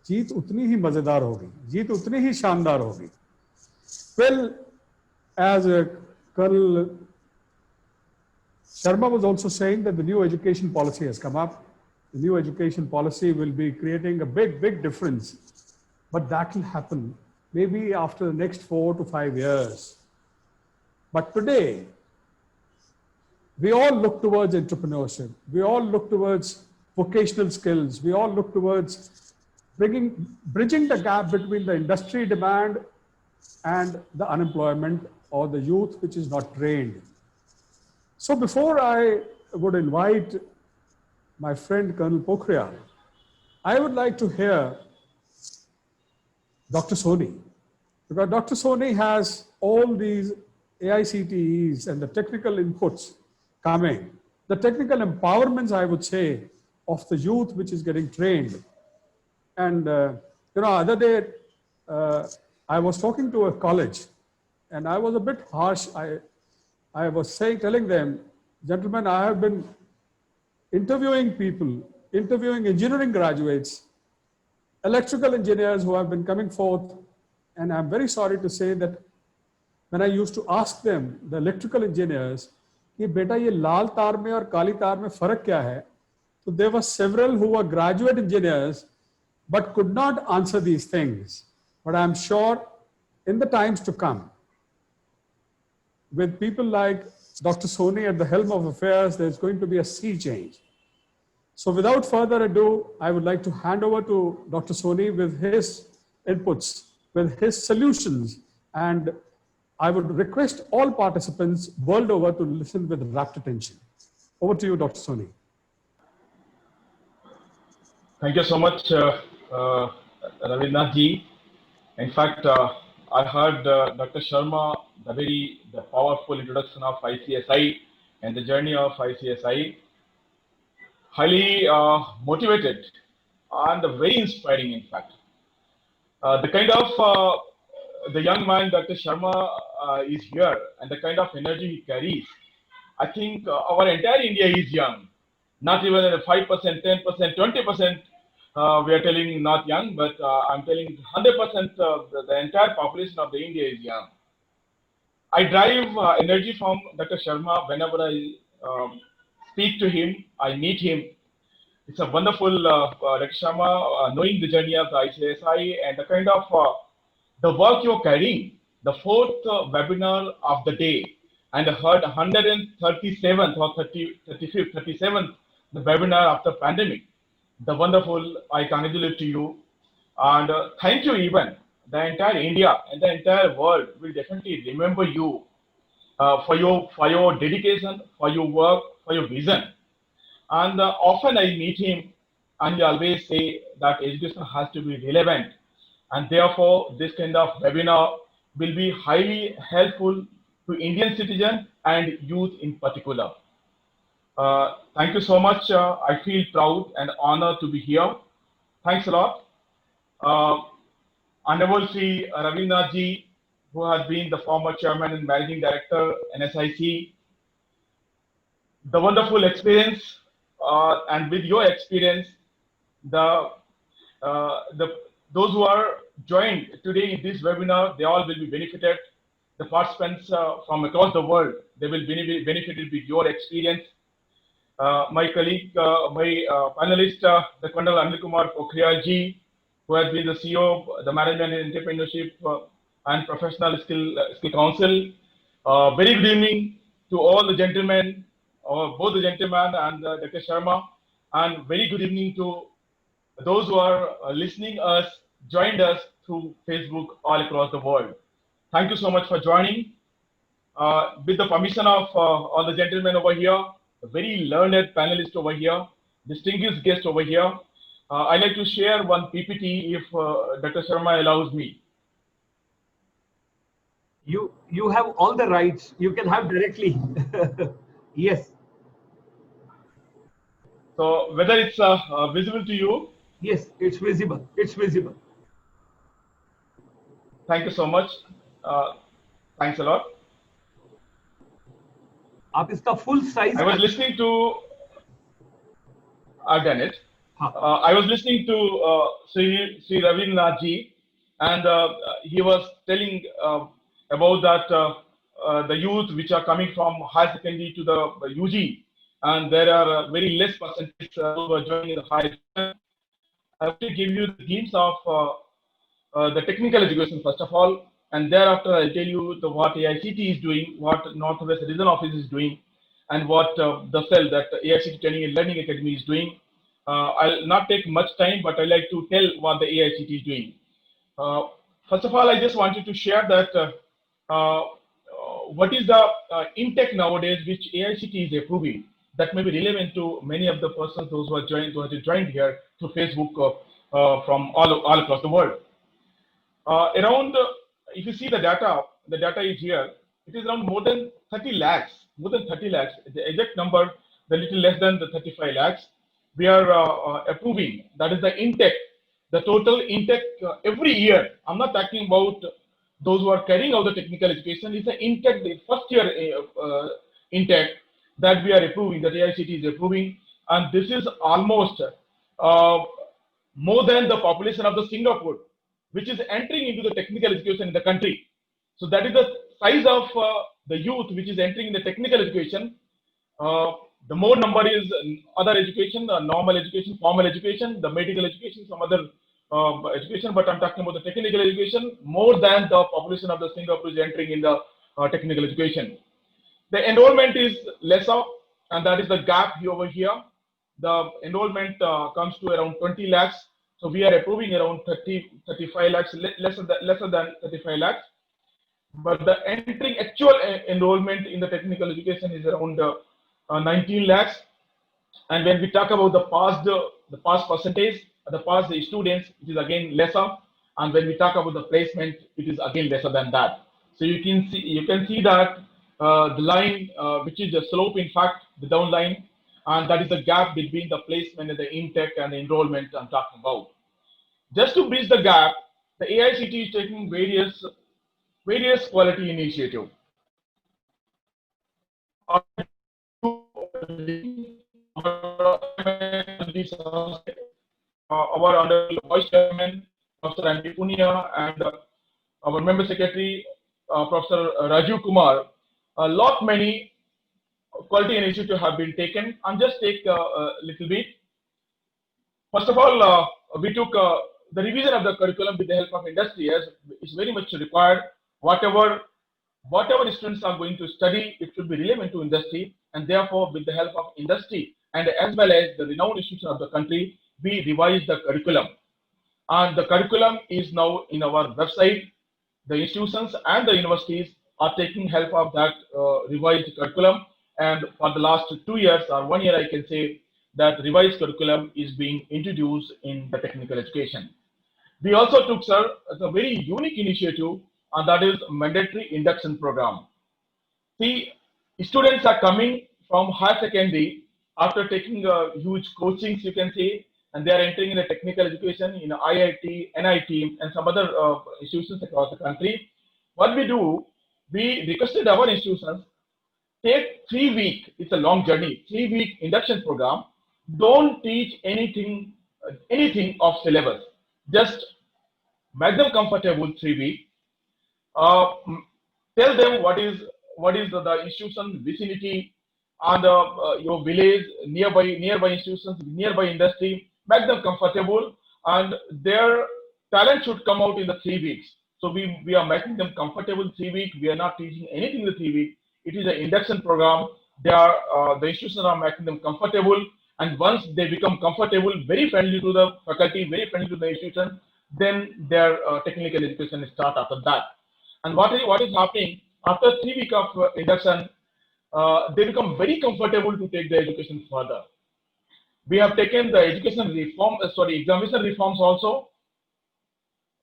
जीत उतनी ही मजेदार होगी, जीत उतनी ही शानदार होगी. Well, as Colonel Sharma was also saying, that the new education policy has come up. The new education policy will be creating a big difference, but that will happen maybe after the next 4 to 5 years. But today, we all look towards entrepreneurship. We all look towards vocational skills. We all look towards bridging the gap between the industry demand and the unemployment or the youth which is not trained. So before I would invite my friend Colonel Pokhriyal, I would like to hear Dr. Soni, because Dr. Soni has all these AICTEs and the technical inputs coming, the technical empowerments, I would say, of the youth which is getting trained. And other day, I was talking to a college and I was a bit harsh. I was telling them, gentlemen, I have been interviewing people, interviewing engineering graduates, electrical engineers who have been coming forth. And I'm very sorry to say that when I used to ask them, the electrical engineers, कि बेटा ये लाल तार में और काली तार में फर्क क्या है? So there were several who were graduate engineers but could not answer these things. But I'm sure in the times to come, with people like Dr. Soni at the helm of affairs, there's going to be a sea change. So without further ado, I would like to hand over to Dr. Soni with his inputs, with his solutions, and I would request all participants world over to listen with rapt attention. Over to you, Dr. Soni. Thank you so much, Ravindra Nath ji. In fact, I heard Dr. Sharma, the powerful introduction of ICSI and the journey of ICSI. Highly motivated and very inspiring, in fact. The kind of the young man Dr. Sharma is here and the kind of energy he carries, I think our entire India is young. Not even 5%, 10%, 20%. We are telling not young, but I'm telling 100% the entire population of the India is young. I derive energy from Dr. Sharma whenever I speak to him, I meet him. It's a wonderful, Dr. Sharma, knowing the journey of the ICSI and the kind of the work you're carrying, the fourth webinar of the day, and I heard 137th or 35th, 37th, the webinar after pandemic. The wonderful, I congratulate to you. And thank you even. The entire India and the entire world will definitely remember you for your dedication, for your work, for your vision. And often I meet him, and he always say that education has to be relevant, and therefore this kind of webinar will be highly helpful to Indian citizens and youth in particular. Thank you so much. I feel proud and honored to be here. Thanks a lot. Honorable Shri Ravindra Nath ji, who has been the former chairman and managing director NSIC, the wonderful experience, and with your experience, the those who are joined today in this webinar, they all will be benefited. The participants from across the world, they will be benefited with your experience. My colleague, my panelist, the Colonel Anil Kumar Pokhriyal ji, who has been the CEO of the Management and Entrepreneurship and Professional Skill Council. Very good evening to all the gentlemen, both the gentlemen and Dr. Sharma, and very good evening to those who are listening us, joined us through Facebook all across the world. Thank you so much for joining. With the permission of all the gentlemen over here, a very learned panelist over here, distinguished guest over here, I'd like to share one PPT if Dr. Sharma allows me. You have all the rights. You can have directly. Yes. So whether it's visible to you? Yes, it's visible. It's visible. Thank you so much. Thanks a lot. आप इसका full size. I was listening to. I've done it. I was listening to Shri Ravindra Nath ji, and he was telling about that the youth which are coming from high secondary to the UG, and there are very less percentage who are joining the higher education. I have to give you the themes of the technical education first of all, and thereafter I'll tell you what AICT is doing, what Northwest Regional Office is doing, and what the cell that AICT Training and Learning Academy is doing. I'll not take much time, but I like to tell what the AICT is doing. First of all, I just wanted to share that what is the intake nowadays which AICT is approving that may be relevant to many of the persons those who are joined here through Facebook from all across the world. Around, if you see the data is here. It is around more than 30 lakhs. The exact number, the little less than the 35 lakhs. We are approving. That is the intake. The total intake every year. I'm not talking about those who are carrying out the technical education. It's the intake, the first year intake that we are approving, that AICT is approving, and this is almost more than the population of the Singapore, which is entering into the technical education in the country. So that is the size of the youth which is entering in the technical education. The more number is other education, the normal education, formal education, the medical education, some other education, but I'm talking about the technical education. More than the population of the Singapore is entering in the technical education. The enrollment is lesser, and that is the gap over here. The enrollment comes to around 20 lakhs. So we are approving around 35 lakhs, lesser than 35 lakhs. But the entering actual enrollment in the technical education is around 19 lakhs. And when we talk about the pass percentage, the pass students, it is again lesser. And when we talk about the placement, it is again lesser than that. So you can see that the line, which is the slope, in fact, the down line, and that is the gap between the placement and the intake and the enrollment I'm talking about. Just to bridge the gap, the AICT is taking various quality initiatives. Our Honorable Vice Chairman, Professor Andy Punia, and our Member Secretary, Professor Rajiv Kumar, many quality initiatives have been taken. I'll just take a little bit. First of all, we took the revision of the curriculum with the help of industry, as is very much required. Whatever students are going to study, it should be relevant to industry, and therefore, with the help of industry and as well as the renowned institutions of the country, we revised the curriculum. And the curriculum is now in our website. The institutions and the universities are taking help of that revised curriculum. And for the last 2 years or 1 year, I can say that revised curriculum is being introduced in the technical education. We also took, sir, a very unique initiative, and that is mandatory induction program. See, students are coming from higher secondary after taking huge coachings, you can say, and they are entering in a technical education in IIT, NIT, and some other institutions across the country. What we do, we requested our institutions take 3 week. It's a long journey. 3 week induction program. Don't teach anything of syllabus. Just make them comfortable 3 week. Uh, Tell them what is the institution vicinity and your village, nearby institutions, nearby industry. Make them comfortable, and their talent should come out in the 3 weeks. So we are making them comfortable 3 weeks. We are not teaching anything in the 3 weeks. It is an induction program. The institutions are making them comfortable, and once they become comfortable, very friendly to the faculty, very friendly to the institution, then their technical education start after that. And what is happening after 3 weeks of induction? They become very comfortable to take the education further. We have taken the education reform, examination reforms also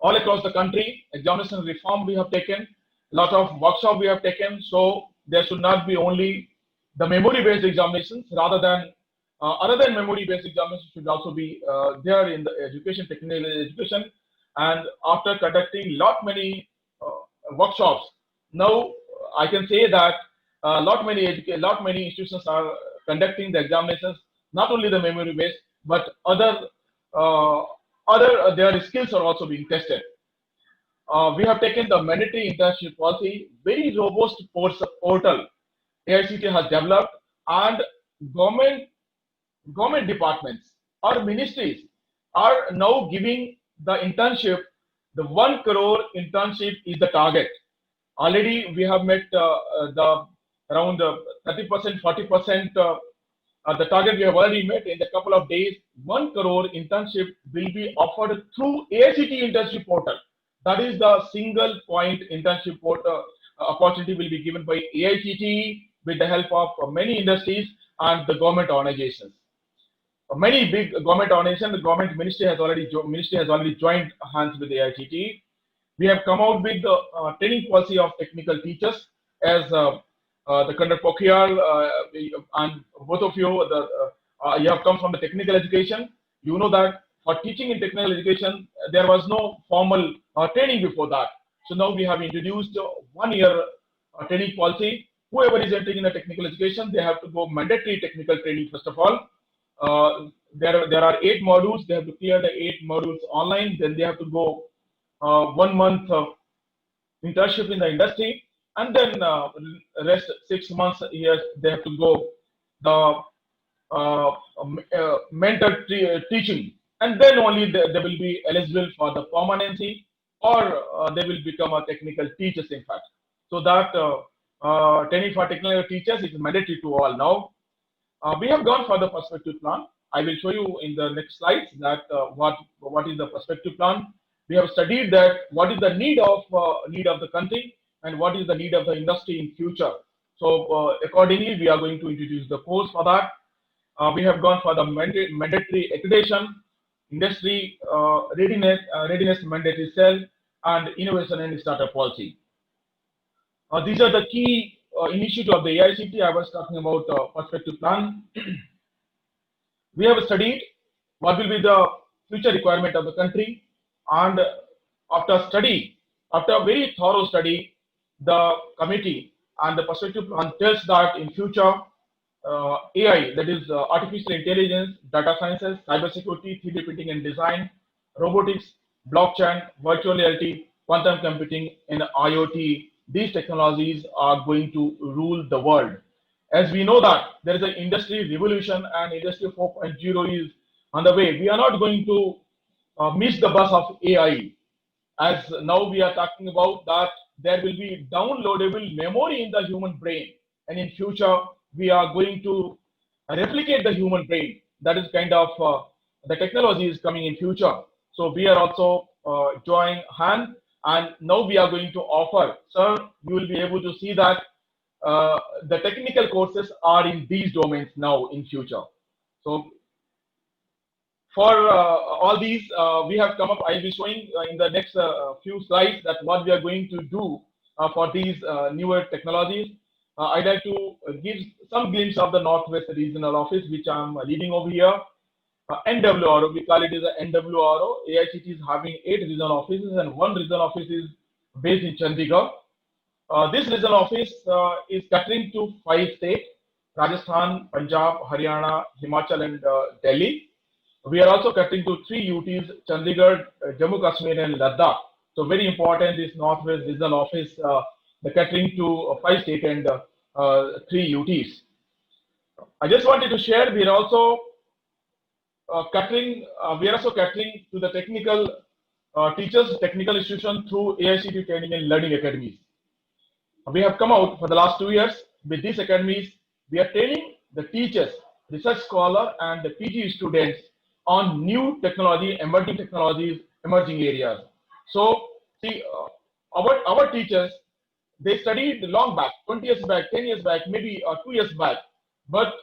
all across the country. Examination reform we have taken, lot of workshop we have taken. So there should not be only the memory-based examinations, rather than other than memory-based examinations should also be there in the education, technical education. And after conducting many workshops, now I can say that lot many institutions are conducting the examinations, not only the memory based, but other their skills are also being tested. We have taken the mandatory internship policy, very robust portal AICT has developed, and government government departments or ministries are now giving the internship. The 1 crore internship is the target. Already we have met the around 30%, 40%. The target we have already met in a couple of days. 1 crore internship will be offered through AICT internship portal. That is the single point internship portal opportunity will be given by AICT with the help of many industries and the government organizations. Many big government organizations, the government ministry has already joined hands with the AICT. We have come out with the training policy of technical teachers, as the Conduct Pokhrial and both of you, you have come from the technical education. You know that for teaching in technical education, there was no formal training before that. So now we have introduced 1 year training policy. Whoever is entering in a technical education, they have to go mandatory technical training first of all. There are 8 modules. They have to clear the 8 modules online. Then they have to go 1 month internship in the industry, and then rest 6 months here they have to go the mentor teaching, and then only they will be eligible for the permanency, or they will become a technical teachers in fact. So that training for technical teachers is mandatory to all now. We have gone for the perspective plan. I will show you in the next slides that what is the perspective plan. We have studied that what is the need of the country and what is the need of the industry in future. So accordingly, we are going to introduce the course for that. We have gone for the mandatory accreditation, industry readiness mandatory cell, and innovation and startup policy. These are the key initiatives of the AICT. I was talking about perspective plan. We have studied what will be the future requirement of the country, and after a very thorough study, the committee and the perspective plan tells that in future AI, that is artificial intelligence, data sciences, cybersecurity, 3D printing and design, robotics, blockchain, virtual reality, quantum computing, and IoT, these technologies are going to rule the world. As we know that there is an industry revolution and industry 4.0 is on the way. We are not going to miss the bus of AI. As now we are talking about that there will be downloadable memory in the human brain, and in future we are going to replicate the human brain. That is kind of the technology is coming in future. So we are also joining hand And now we are going to offer, sir, you will be able to see that the technical courses are in these domains now in future. So for all these, we have come up, I'll be showing in the next few slides that what we are going to do for these newer technologies. I'd like to give some glimpse of the Northwest Regional Office, which I'm leading over here. NWRO, we call it as a NWRO. AICT is having 8 regional offices and 1 regional office is based in Chandigarh. This regional office is catering to 5 states, Rajasthan, Punjab, Haryana, Himachal and Delhi. We are also catering to 3 UTs, Chandigarh, Jammu Kashmir and Ladakh. So very important, this Northwest Regional Office, the catering to 5 states and 3 UTs. I just wanted to share, we are also catering to the technical teachers, technical institution through AICT training and learning academies. We have come out for the last 2 years with these academies. We are training the teachers, research scholar and the PG students on new technology, emerging technologies, emerging areas. So see, our teachers, they studied long back, 20 years back, 10 years back, maybe 2 years back. But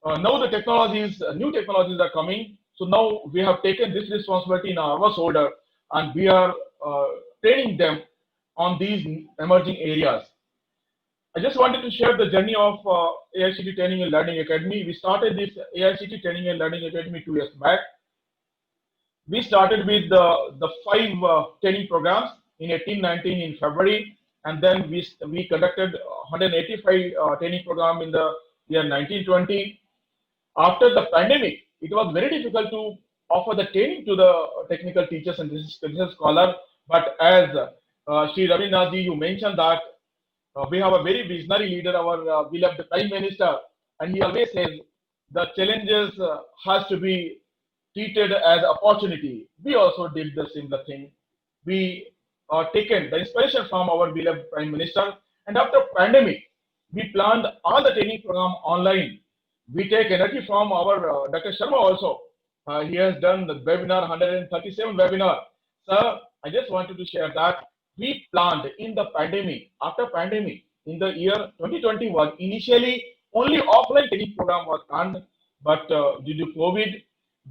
now the technologies, new technologies are coming. So now we have taken this responsibility in our shoulder and we are training them on these emerging areas. I just wanted to share the journey of AICT Training and Learning Academy. We started this AICT Training and Learning Academy 2 years back. We started with the 5 training programs in 18-19 in February, and then we conducted 185 training program in the year 19-20. After the pandemic, it was very difficult to offer the training to the technical teachers and research scholars. But as Shri Ravindra Nath ji, you mentioned that we have a very visionary leader, our beloved Prime Minister, and he always says the challenges has to be treated as opportunity. We also did the similar thing. We taken the inspiration from our beloved Prime Minister, and after pandemic, we planned all the training program online. We take energy from our Dr. Sharma also. He has done the webinar, 137 webinar. Sir, I just wanted to share that we planned in the pandemic, after pandemic, in the year 2021, initially only offline training program was planned, but due to COVID,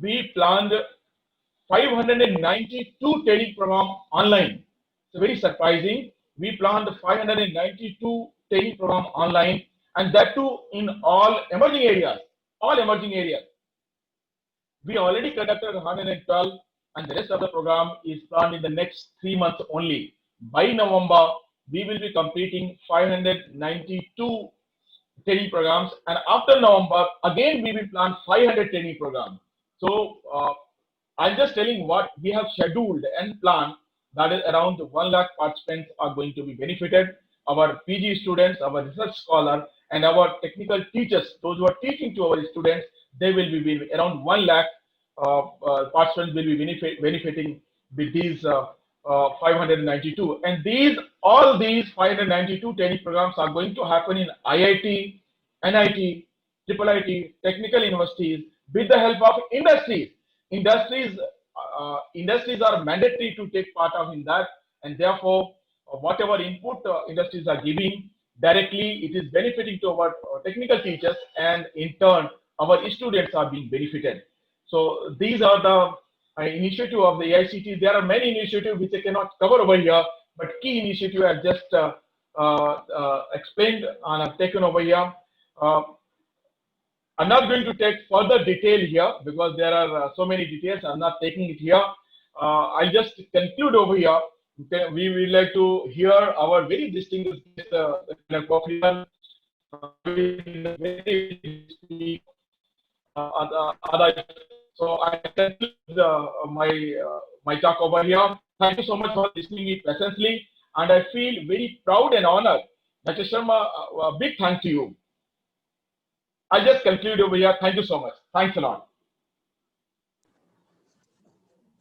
we planned 592 training program online. So very surprising. We planned 592 training program online, and that too in all emerging areas. All emerging areas. We already conducted 112, and the rest of the program is planned in the next 3 months only. By November, we will be completing 592 training programs, and after November, again we will plan 500 training programs. So I'm just telling what we have scheduled and planned. That is around 1 lakh participants are going to be benefited. Our PG students, our research scholars, and our technical teachers, those who are teaching to our students, they will be around 1 lakh participants will be benefiting with these 592. And all these 592 training programs are going to happen in IIT, NIT, IIIT, technical universities, with the help of industries. Industries are mandatory to take part of in that, and therefore whatever input industries are giving directly, it is benefiting to our technical teachers, and in turn our students are being benefited. So these are the initiative of the AICT. There are many initiatives which I cannot cover over here, but key initiative I just explained and I've taken over here. I'm not going to take further detail here because there are so many details. I'm not taking it here. I'll just conclude over here. We would like to hear our very distinguished so I conclude my talk over here. Thank you so much for listening me patiently, and I feel very proud and honored. Dr. Sharma, a big thanks to you. I'll just conclude over here. Thank you so much. Thanks a lot.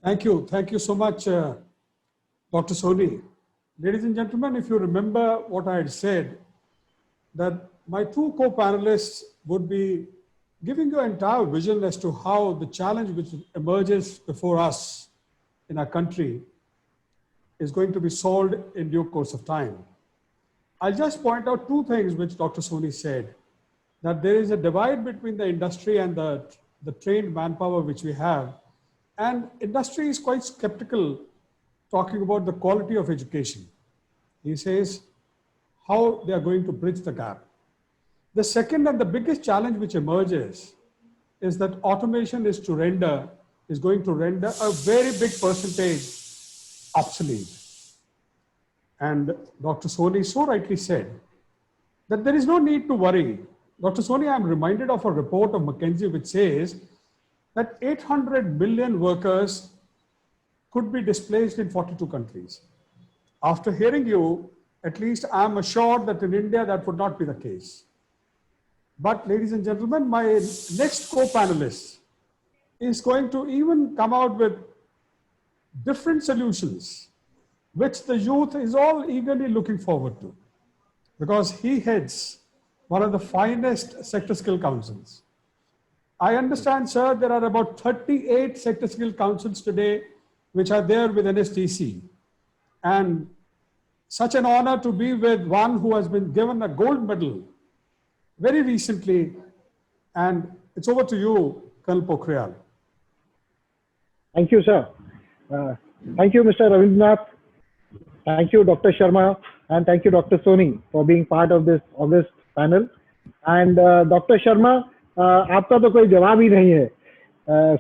Thank you. Thank you so much, Dr. Soni. Ladies and gentlemen, if you remember what I had said, that my 2 co-panelists would be giving you an entire vision as to how the challenge which emerges before us in our country is going to be solved in due course of time. I'll just point out two things which Dr. Soni said, that there is a divide between the industry and the trained manpower which we have. And industry is quite skeptical talking about the quality of education. He says how they are going to bridge the gap. The second and the biggest challenge which emerges is that automation is going to render a very big percentage obsolete. And Dr. Soni so rightly said that there is no need to worry. Dr. Soni, I'm reminded of a report of McKinsey which says that 800 million workers could be displaced in 42 countries. After hearing you, at least I'm assured that in India that would not be the case. But ladies and gentlemen, my next co-panelist is going to even come out with different solutions, which the youth is all eagerly looking forward to, because he heads one of the finest sector skill councils. I understand, sir, there are about 38 sector skill councils today which are there with NSTC. And such an honor to be with one who has been given a gold medal very recently. And it's over to you, Colonel Pokhriyal. Thank you, sir. Thank you, Mr. Ravindra Nath. Thank you, Dr. Sharma. And thank you, Dr. Soni, for being part of this August panel. And Dr. Sharma, आपका तो कोई जवाब ही नहीं है.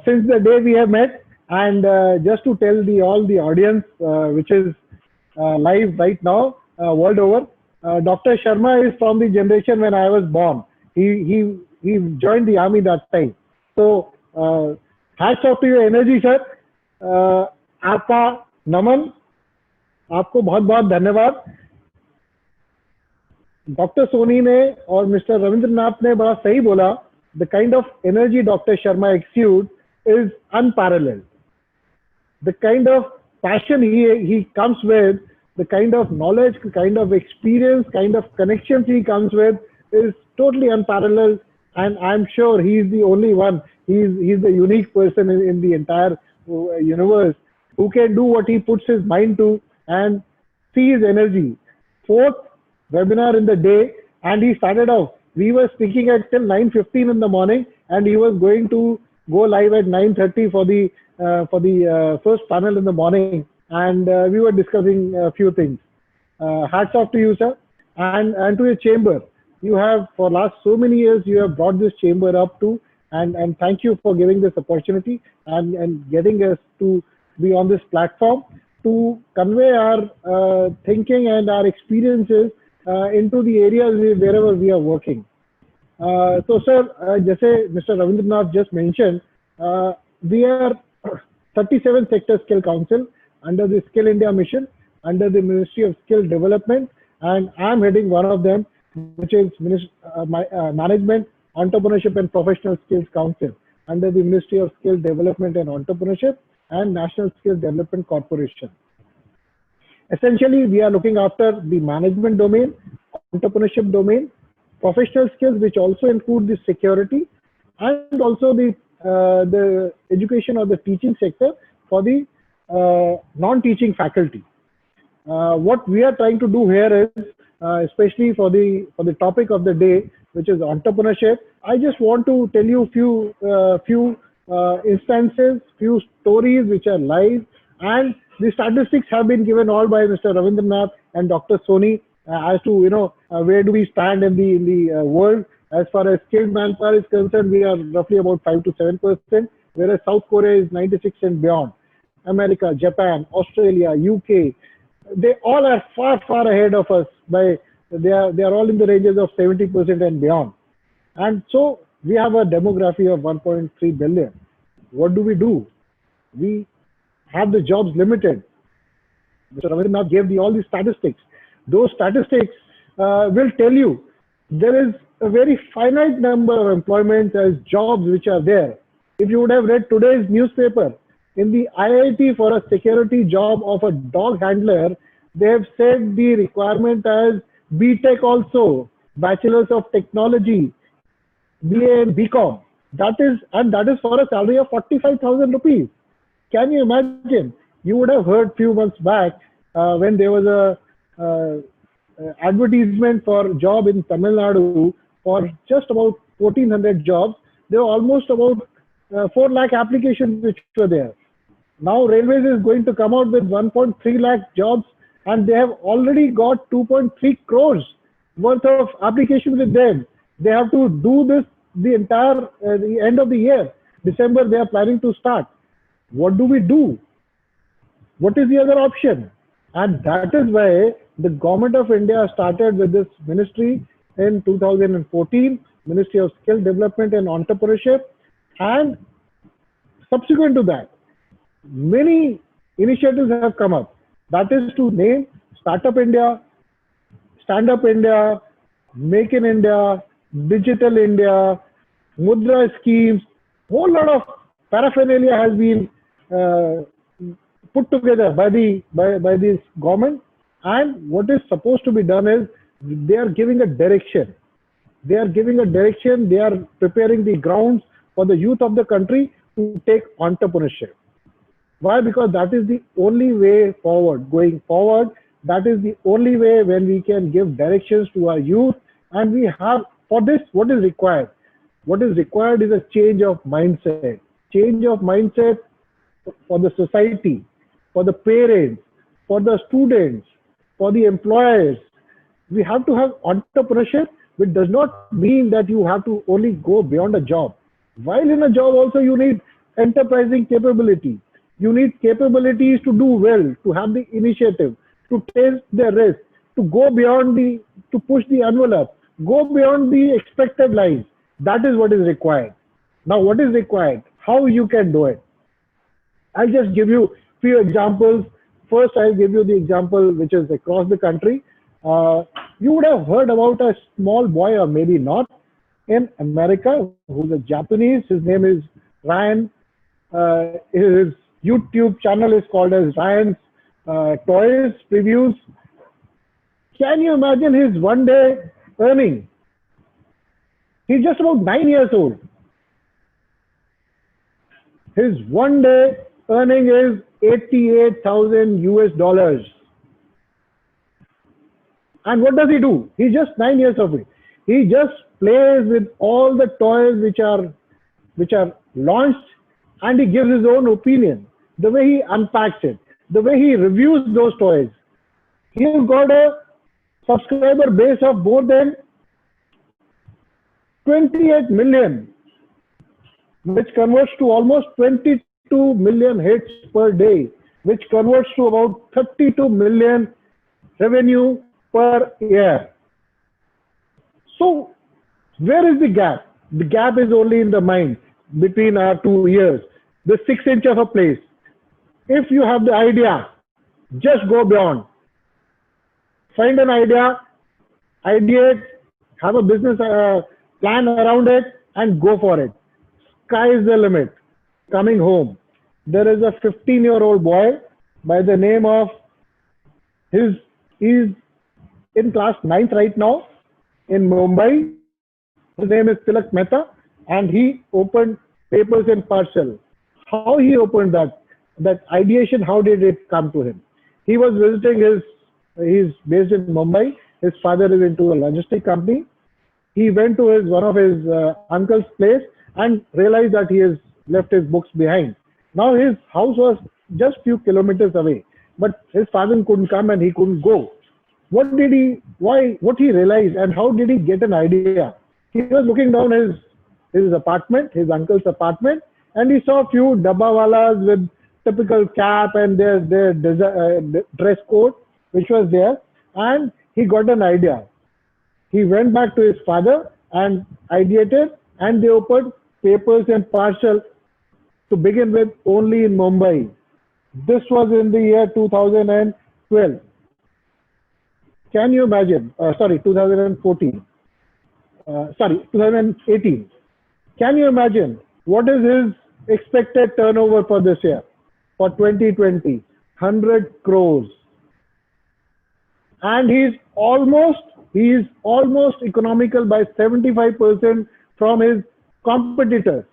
Since the day we have met, and just to tell all the audience which is live right now, world over, Dr. Sharma is from the generation when I was born. He joined the army that time. So hats off to your energy, sir. आपका नमन, आपको बहुत बहुत धन्यवाद. Doctor Soni ने और mister Ravindra नाथ ने बड़ा सही बोला. The kind of energy Dr. Sharma exudes is unparalleled. The kind of passion he comes with, the kind of knowledge, kind of experience, kind of connections he comes with is totally unparalleled. And I'm sure he's the only one. He's the unique person in the entire universe who can do what he puts his mind to and see his energy. Fourth webinar in the day, and he started off. We were speaking at till 9:15 in the morning, and he was going to go live at 9:30 for the first panel in the morning, and we were discussing a few things. Hats off to you, sir, and to your chamber. You have, for last so many years, you have brought this chamber up to, and thank you for giving this opportunity and getting us to be on this platform to convey our thinking and our experiences into the areas wherever we are working. So, sir, जैसे Mr. Ravindra Nath just mentioned, we are 37 sector skill council under the Skill India mission, under the Ministry of Skill Development, and I'm heading one of them, which is Management, Entrepreneurship and Professional Skills Council under the Ministry of Skill Development and Entrepreneurship and National Skill Development Corporation. Essentially, we are looking after the management domain, entrepreneurship domain, professional skills, which also include the security, and also the education or the teaching sector for the non-teaching faculty. What we are trying to do here is, especially for the topic of the day, which is entrepreneurship, I just want to tell you few instances, few stories which are live, and the statistics have been given all by Mr. Ravindra Nath and Dr. Soni as to where do we stand in the world. As far as skilled manpower is concerned, we are roughly about 5 to 7%, whereas South Korea is 96 and beyond. America, Japan, Australia, UK, they all are far ahead of us. They are all in the ranges of 70% and beyond. And so we have a demography of 1.3 billion. What do? We have the jobs limited. Mr. Ravindra Nath gave all the statistics. Those statistics will tell you there is a very finite number of employments as jobs which are there. If you would have read today's newspaper, in the IIT for a security job of a dog handler, they have said the requirement as BTech also, Bachelors of Technology, BA and BCom. That is for a salary of 45,000 rupees. Can you imagine? You would have heard few months back when there was a advertisement for job in Tamil Nadu for just about 1400 jobs. There were almost about 4 lakh applications which were there. Now Railways is going to come out with 1.3 lakh jobs, and they have already got 2.3 crores worth of applications with them. They have to do this the entire the end of the year. December they are planning to start. What do we do? What is the other option? And that is why the government of India started with this ministry in 2014, Ministry of Skill Development and Entrepreneurship. And subsequent to that, many initiatives have come up. That is to name Startup India, Stand Up India, Make in India, Digital India, Mudra schemes. Whole lot of paraphernalia has been put together by this government, and what is supposed to be done is they are giving a direction. They are giving a direction. They are preparing the grounds for the youth of the country to take entrepreneurship. Why? Because that is the only way forward. Going forward, that is the only way when we can give directions to our youth. And we have, for this, what is required? What is required is a change of mindset. Change of mindset for the society, for the parents, for the students, for the employers. We have to have entrepreneurship, which does not mean that you have to only go beyond a job. While in a job also you need enterprising capability. You need capabilities to do well, to have the initiative, to take the risk, to go beyond to push the envelope, go beyond the expected lines. That is what is required. Now what is required? How you can do it? I'll just give you a few examples. First, I'll give you the example which is across the country. You would have heard about a small boy, or maybe not, in America, who's a Japanese. His name is Ryan. His YouTube channel is called as Ryan's Toys Previews. Can you imagine his one day earning? He's just about 9 years old. His one day earning is 88,000 US dollars. And what does he do? He's just 9 years of age. He just plays with all the toys which are launched, and he gives his own opinion. The way he unpacks it, the way he reviews those toys. He's got a subscriber base of more than 28 million, which converts to almost 22 million hits per day, which converts to about 32 million revenue per year. So where is the gap? The gap is only in the mind between our 2 ears, the 6 inch of a place. If you have the idea, just go beyond. Find an idea, ideate, have a business plan around it, and go for it. Sky is the limit. Coming home, there is a 15-year-old boy by the name of he's in class 9th right now in Mumbai. His name is Tilak Mehta, and he opened Papers and Parcel. How he opened that ideation, how did it come to him? He was visiting he's based in Mumbai. His father is into a logistic company. He went to one of his uncle's place and realized that he has left his books behind. Now his house was just few kilometers away, but his father couldn't come and he couldn't go. What he realized, and how did he get an idea? He was looking down his apartment, his uncle's apartment, and he saw a few dabbawalas with typical cap and their dress code, which was there, and he got an idea. He went back to his father and ideated, and they opened Papers and Parcel to begin with only in Mumbai. This was in the year 2012. Can you imagine? 2014. 2018. Can you imagine what is his expected turnover for this year? For 2020, 100 crores. And he is almost economical by 75% from his competitors.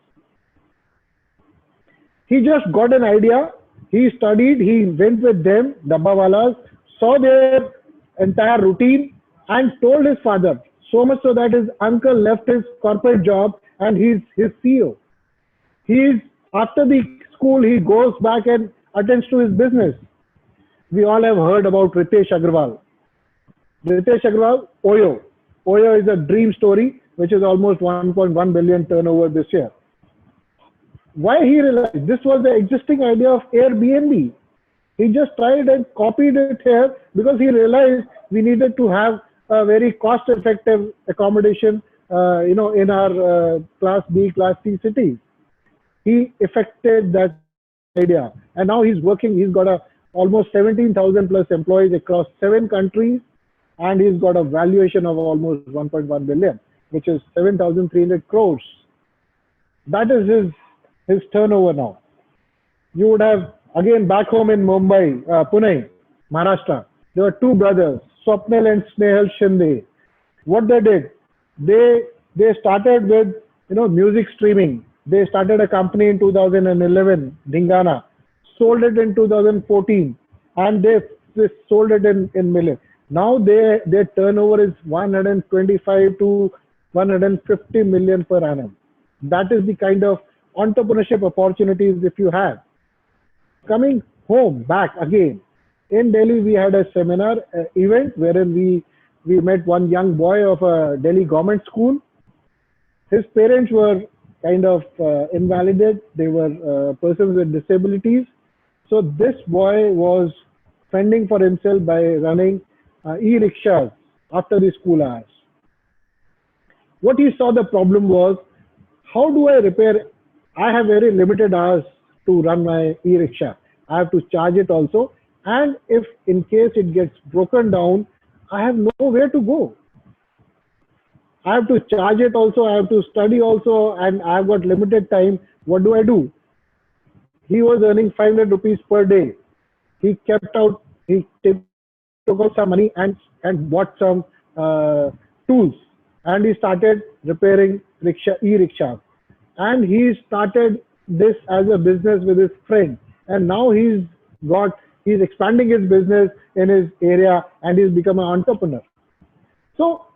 He just got an idea. He studied, he went with them, dabbawalas, saw their entire routine and told his father, so much so that his uncle left his corporate job and he's his CEO. After the school, he goes back and attends to his business. We all have heard about Ritesh Agarwal. Ritesh Agarwal, Oyo. Oyo is a dream story, which is almost 1.1 billion turnover this year. Why he realized this was the existing idea of Airbnb. He just tried and copied it here because he realized we needed to have a very cost-effective accommodation, in our Class B, Class C cities. He effected that idea, and now he's working. He's got almost 17,000 plus employees across 7 countries, and he's got a valuation of almost 1.1 billion, which is 7,300 crores. That is his turnover now. You would have, again, back home in Mumbai, Pune, Maharashtra, there were 2 brothers, Swapnil and Snehal Shinde. What they did, they started with music streaming. They started a company in 2011, Dhingana, sold it in 2014, and they sold it in millions. Now their turnover is 125 to 150 million per annum. That is the kind of entrepreneurship opportunities if you have. Coming home, back again, in Delhi we had a seminar event wherein we met one young boy of a Delhi government school. His parents were kind of invalided. They were persons with disabilities. So this boy was fending for himself by running e-rickshaws after the school hours. What he saw the problem was, how do I repair? I have very limited hours to run my e-rickshaw. I have to charge it also. And if in case it gets broken down, I have nowhere to go. I have to charge it also, I have to study also, and I have got limited time. What do? He was earning 500 rupees per day. He took out some money and bought some tools, and he started repairing e-rickshaws. And he started this as a business with his friend. And now he's expanding his business in his area, and he's become an entrepreneur. So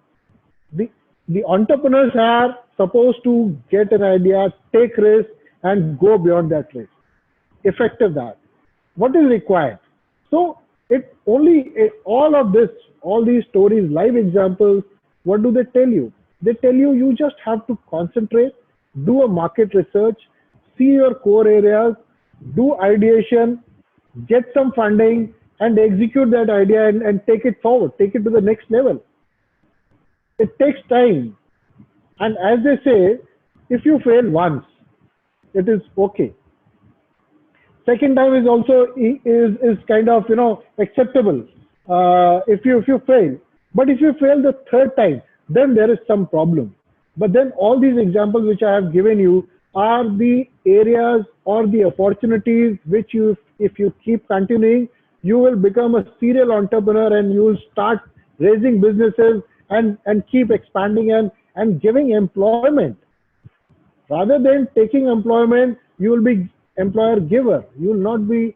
the entrepreneurs are supposed to get an idea, take risk, and go beyond that risk. Effective that. What is required? So all of this, all these stories, live examples, what do they tell you? They tell you, you just have to concentrate, do a market research, see your core areas, do ideation, get some funding, and execute that idea and take it forward, take it to the next level. It takes time. And as they say, if you fail once, it is okay. Second time is also is kind of acceptable if you fail. But if you fail the third time, then there is some problem. But then all these examples which I have given you are the areas or the opportunities which if you keep continuing, you will become a serial entrepreneur, and you will start raising businesses and keep expanding and giving employment. Rather than taking employment, you will be employer giver. You will not be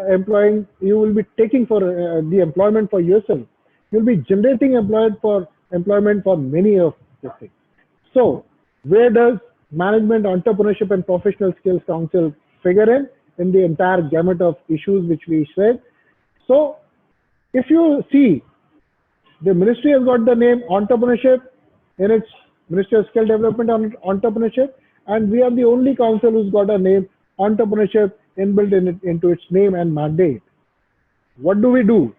employing, you will be taking for the employment for yourself. You will be generating employment for many of the things. So where does Management, Entrepreneurship and Professional Skills Council figure in the entire gamut of issues which we said? So if you see, the ministry has got the name entrepreneurship in its Ministry of Skill Development and Entrepreneurship, and we are the only council who's got a name entrepreneurship inbuilt into its name and mandate. What do?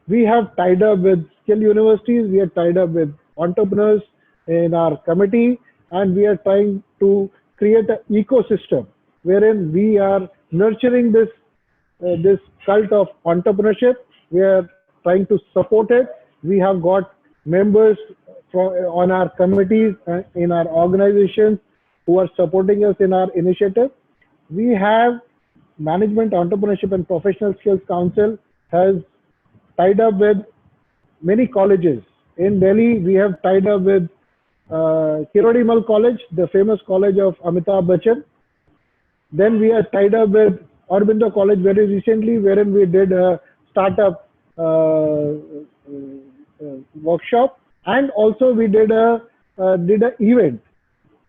We have tied up with skill universities, we are tied up with entrepreneurs in our committee, and we are trying to create an ecosystem wherein we are nurturing this cult of entrepreneurship. We are trying to support it. We have got members on our committees in our organizations who are supporting us in our initiative. We have Management, Entrepreneurship and Professional Skills Council has tied up with many colleges. In Delhi, we have tied up with Kirodimal College, the famous college of Amitabh Bachchan. Then we are tied up with Aurobindo College very recently, wherein we did a startup workshop, and also we did a event.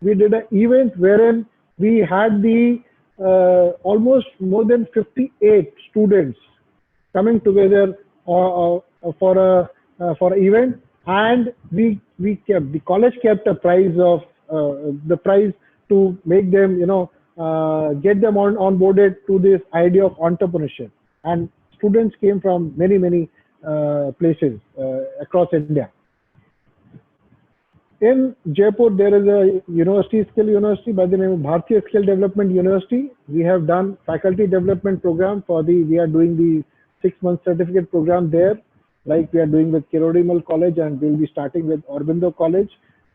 We did an event wherein we had the almost more than 58 students coming together for an event, and the college kept a prize of the prize to make them, get them onboarded to this idea of entrepreneurship. And students came from many places across India. In Jaipur, there is a skill university by the name of Bharatiya Skill Development University. We have done faculty development program we are doing the 6-month certificate program there, like we are doing with Kirodimal College, and we'll be starting with Aurobindo College.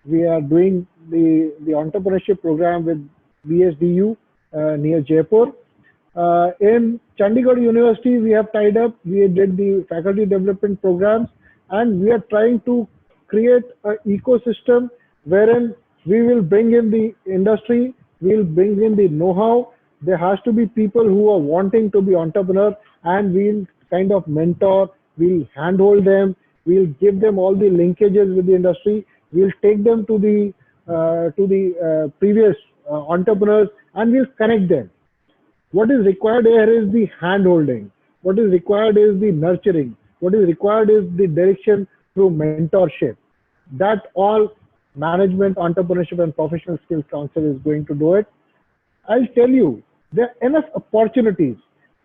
We are doing the entrepreneurship program with BSDU near Jaipur. In Chandigarh University, we have tied up, we did the faculty development programs, and we are trying to create an ecosystem wherein we will bring in the industry, we will bring in the know-how. There has to be people who are wanting to be entrepreneurs, and we'll kind of mentor, we'll handhold them, we'll give them all the linkages with the industry, we'll take them to the previous entrepreneurs, and we'll connect them. What is required here is the handholding. What is required is the nurturing. What is required is the direction through mentorship. That all Management, Entrepreneurship and Professional Skills Council is going to do it. I'll tell you, there are enough opportunities.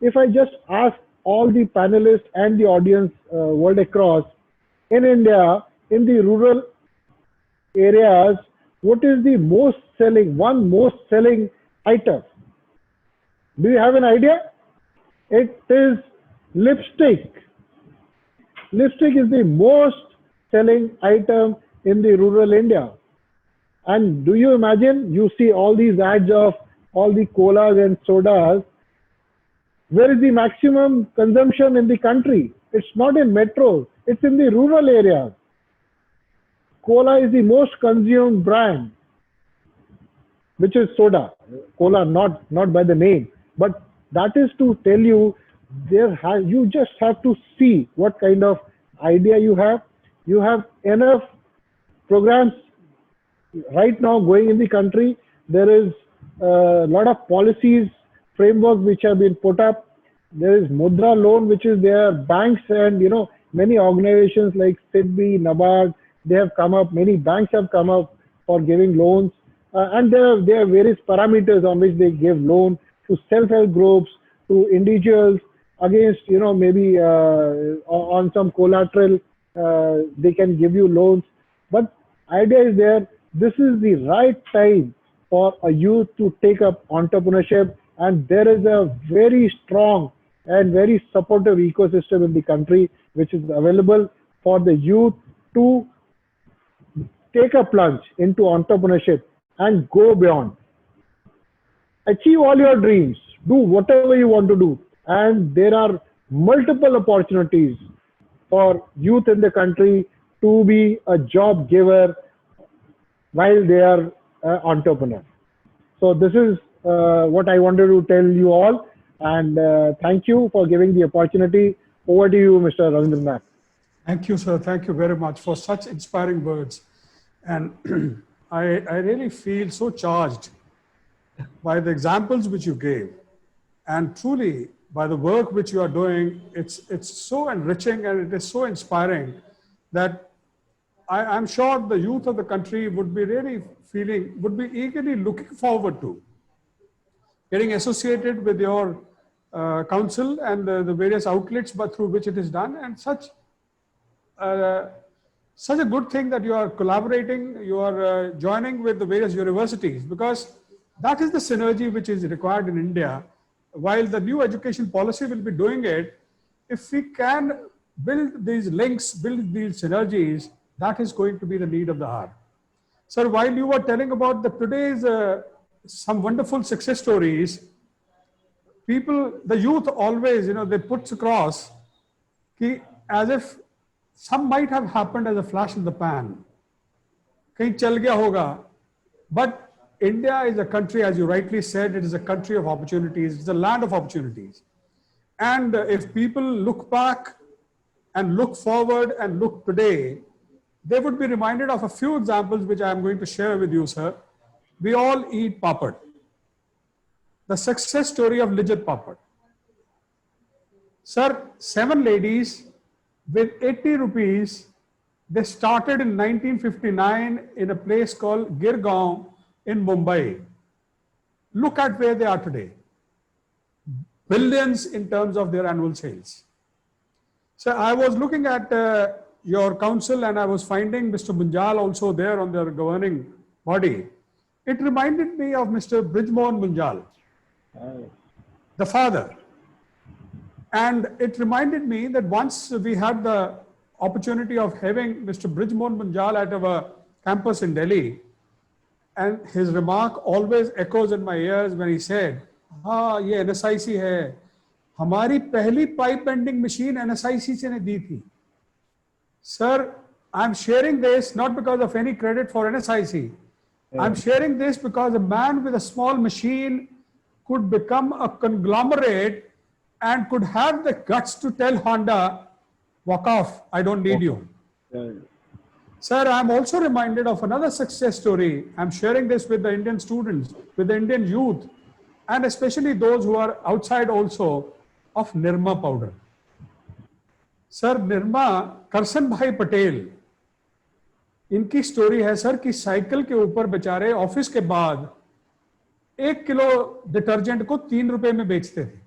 If I just ask all the panelists and the audience world across, in India, in the rural areas, what is the most selling item? Do you have an idea? It is lipstick. Lipstick is the most selling item in the rural India. And do you imagine, you see all these ads of all the colas and sodas. Where is the maximum consumption in the country? It's not in metros, it's in the rural areas. Cola is the most consumed brand, which is soda. Cola, not by the name, but that is to tell you, you just have to see what kind of idea you have. You have enough programs right now going in the country. There is a lot of policies, framework which have been put up. There is Mudra loan, which is there. Banks and many organizations like SIDBI, NABARD, they have come up. Many banks have come up for giving loans, and there are various parameters on which they give loan to self-help groups, to individuals against maybe on some collateral. They can give you loans, but idea is there. This is the right time for a youth to take up entrepreneurship, and there is a very strong and very supportive ecosystem in the country which is available for the youth to take a plunge into entrepreneurship and go beyond. Achieve all your dreams, do whatever you want to do, and there are multiple opportunities for youth in the country to be a job giver while they are entrepreneurs. So this is what I wanted to tell you all, and thank you for giving the opportunity. Over to you, Mr. Ravindra Nath. Thank you, sir. Thank you very much for such inspiring words. And I really feel so charged by the examples which you gave, and truly by the work which you are doing. It's so enriching and it is so inspiring that I'm sure the youth of the country would be eagerly looking forward to getting associated with your council and the various outlets through which it is done, and such a good thing that you are collaborating, you are joining with the various universities, because that is the synergy which is required in India. While the new education policy will be doing it, if we can build these links, build these synergies, that is going to be the need of the hour. Sir, while you were telling about today's some wonderful success stories, the youth always, they put across as if some might have happened as a flash in the pan. Kahin chal gaya hoga. But India is a country, as you rightly said, it is a country of opportunities. It's a land of opportunities. And if people look back and look forward and look today, they would be reminded of a few examples which I am going to share with you, sir. We all eat papad. The success story of Lijjat Papad. Sir, 7 ladies with 80 rupees, they started in 1959 in a place called Girgaon in Mumbai. Look at where they are today. Billions in terms of their annual sales. So I was looking at your council and I was finding Mr. Munjal also there on their governing body. It reminded me of Mr. Brijmohan Munjal, the father. And it reminded me that once we had the opportunity of having Mr. Brijmohan Munjal at our campus in Delhi, and his remark always echoes in my ears when he said, हाँ ये NSIC है, हमारी पहली pipe bending machine NSIC से ने दी थी. Sir, I'm sharing this not because of any credit for NSIC. I'm sharing this because a man with a small machine could become a conglomerate and could have the guts to tell Honda, walk off, I don't need you. Sir, I'm also reminded of another success story. I'm sharing this with the Indian students, with the Indian youth, and especially those who are outside also, of Nirma powder. Sir, Nirma, Karsan Bhai Patel, इनकी story है sir कि cycle के ऊपर बेचारे office के बाद 1 kilo detergent को 3 रुपए में बेचते थे.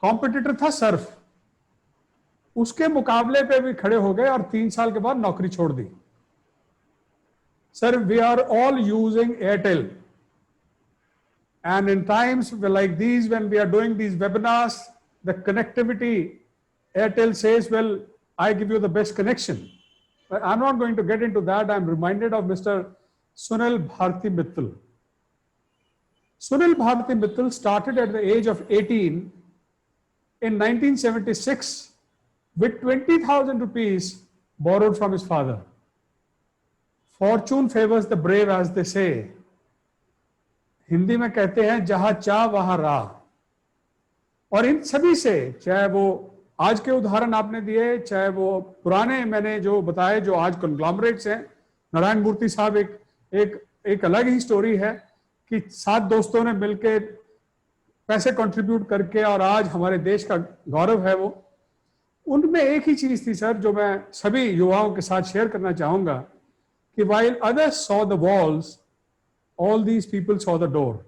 कॉम्पिटिटर था सर्फ, उसके मुकाबले पे भी खड़े हो गए और 3 साल के बाद नौकरी छोड़ दी. Sir, we are all using Airtel, and in times like these when we are doing these webinars, the connectivity, Airtel says, well, I give you the best connection. But I'm not going to get into that. I'm reminded of Mr. Sunil Bharti Mittal. Sunil Bharti Mittal started at the age of 18 in 1976 with 20,000 rupees borrowed from his father. Fortune favors the brave, as they say. Hindi में कहते हैं जहां चाह वहां राह. और इन सभी से, चाहे वो आज के उदाहरण आपने दिए, चाहे वो पुराने मैंने जो बताए जो आज कॉन्ग्लोमरेट्स हैं, नारायण मूर्ति साहब एक अलग ही स्टोरी है कि 7 दोस्तों ने मिलकर पैसे कंट्रीब्यूट करके और आज हमारे देश का गौरव है वो. उनमें एक ही चीज थी सर जो मैं सभी युवाओं के साथ शेयर करना चाहूंगा कि while others saw the walls, all these people saw the door.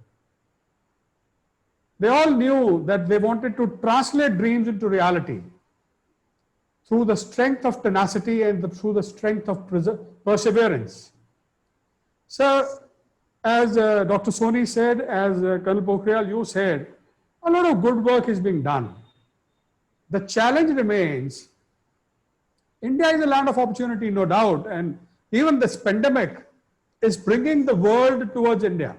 They all knew that they wanted to translate dreams into reality through the strength of tenacity and through the strength of perseverance. So, as Dr. Soni said, as Colonel Pokhriyal, you said, a lot of good work is being done. The challenge remains. India is a land of opportunity, no doubt, and even this pandemic is bringing the world towards India.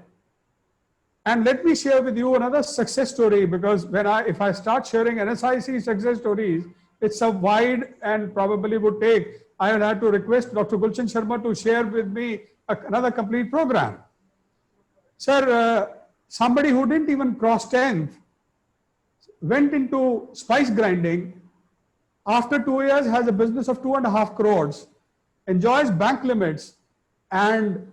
And let me share with you another success story, because if I start sharing NSIC success stories, it's a wide and probably would take, I would have to request Dr. Gulshan Sharma to share with me another complete program. Sir, somebody who didn't even cross 10th went into spice grinding. After 2 years, has a business of 2.5 crores, enjoys bank limits, and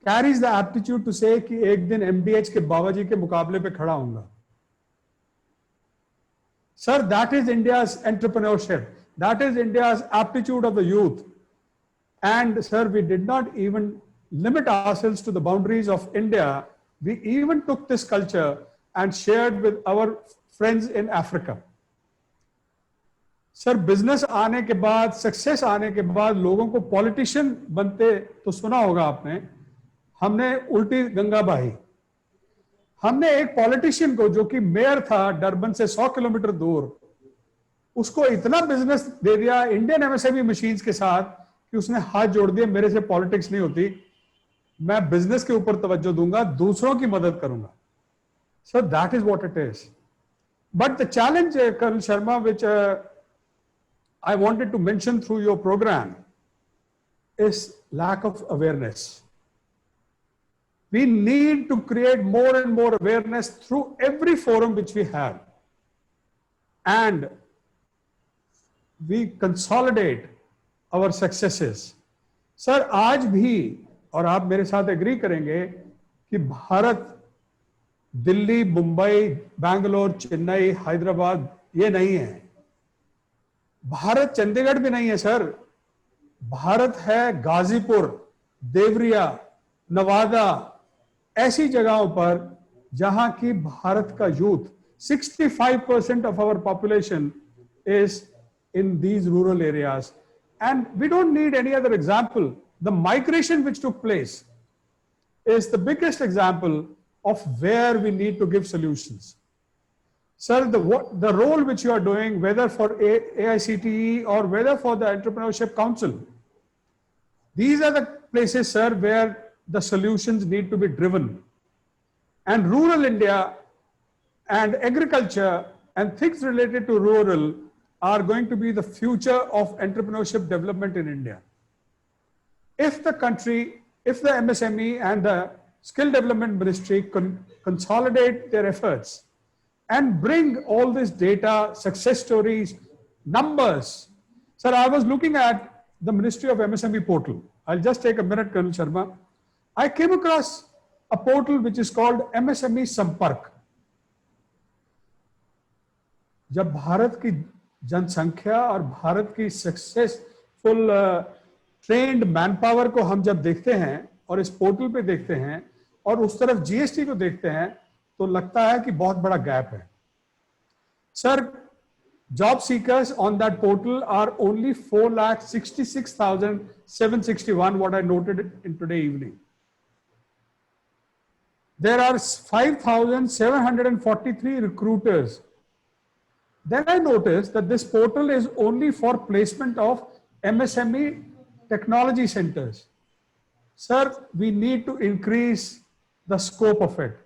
carries the aptitude to say कि एक दिन MDH के बाबा जी के मुकाबले पे खड़ा होऊंगा. Sir, that is India's entrepreneurship. That is India's aptitude of the youth. And sir, we did not even limit ourselves to the boundaries of India. We even took this culture and shared with our friends in Africa. Sir, business आने के बाद, success आने के बाद लोगों को politician बनते तो सुना होगा आपने. हमने उल्टी गंगा बहाई. हमने एक पॉलिटिशियन को जो कि मेयर था डरबन से 100 किलोमीटर दूर, उसको इतना बिजनेस दे दिया इंडियन एमएसएमई मशीन्स के साथ कि उसने हाथ जोड़ दिए, मेरे से पॉलिटिक्स नहीं होती, मैं बिजनेस के ऊपर तवज्जो दूंगा, दूसरों की मदद करूंगा. Sir, that is what it is. But the challenge, colonel Sharma, which I wanted to mention through your program is lack of awareness. We need to create more and more awareness through every forum which we have. And we consolidate our successes. Sir आज भी, और आप मेरे साथ agree करेंगे कि भारत दिल्ली, मुंबई, बैंगलोर, चेन्नई, हैदराबाद ये नहीं है. भारत चंडीगढ़ भी नहीं है सर. भारत है गाजीपुर, देवरिया, नवादा, ऐसी जगहों पर जहां की भारत का youth 65% of our population is in these rural areas. And we don't need any other example. The migration which took place is the biggest example of where we need to give solutions. Sir, the role which you are doing, whether for AICTE or whether for the Entrepreneurship Council, these are the places, sir, where the solutions need to be driven. And rural India and agriculture and things related to rural are going to be the future of entrepreneurship development in India. If the country, if the MSME and the Skill Development Ministry consolidate their efforts and bring all this data, success stories, numbers. Sir, I was looking at the Ministry of MSME portal. I'll just take a minute, Colonel Sharma. I came across a portal which is called MSME Sampark. जब भारत की जनसंख्या और भारत की successful trend man power को हम जब देखते हैं और इस पोर्टल पे देखते हैं और उस तरफ जीएसटी को देखते हैं तो लगता है कि बहुत बड़ा गैप है. Sir, job seekers on that portal are only 4,66,761, what I noted in today evening. There are 5,743 recruiters. Then I noticed that this portal is only for placement of MSME technology centers. Sir, we need to increase the scope of it.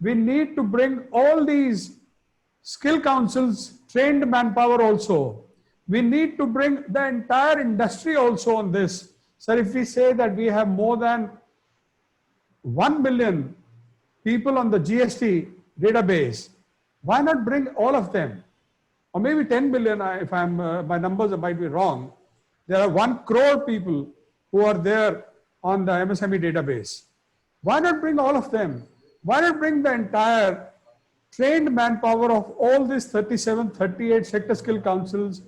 We need to bring all these skill councils, trained manpower also. We need to bring the entire industry also on this. Sir, if we say that we have more than 1 million people on the GST database, why not bring all of them? Or maybe 10 billion, if my numbers might be wrong. There are 1 crore people who are there on the MSME database. Why not bring all of them? Why not bring the entire trained manpower of all these 37, 38 sector skill councils,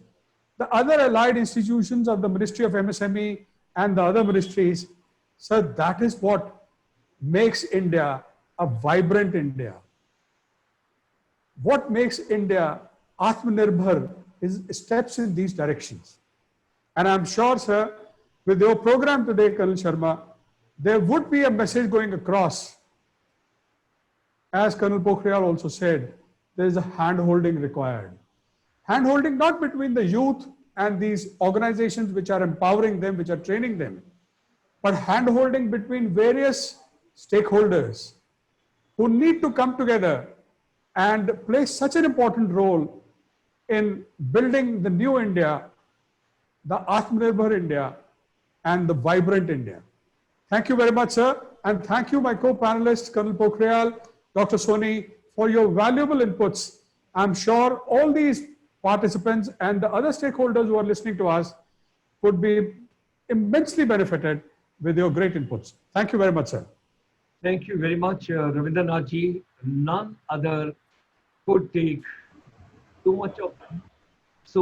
the other allied institutions of the Ministry of MSME and the other ministries? So that is what makes India a vibrant India. What makes India Atmanirbhar is steps in these directions. And I'm sure, sir, with your program today, Colonel Sharma, there would be a message going across. As Colonel Pokhriyal also said, there is a hand-holding required. Hand-holding not between the youth and these organizations which are empowering them, which are training them, but hand-holding between various stakeholders who need to come together and play such an important role in building the new India, the Atmanirbhar India, and the vibrant India. Thank you very much, sir. And thank you, my co-panelists, Colonel Pokhriyal, Dr. Soni, for your valuable inputs. I'm sure all these participants and the other stakeholders who are listening to us would be immensely benefited with your great inputs. Thank you very much, sir. Thank you very much, Ravindra Nath ji. None other could take so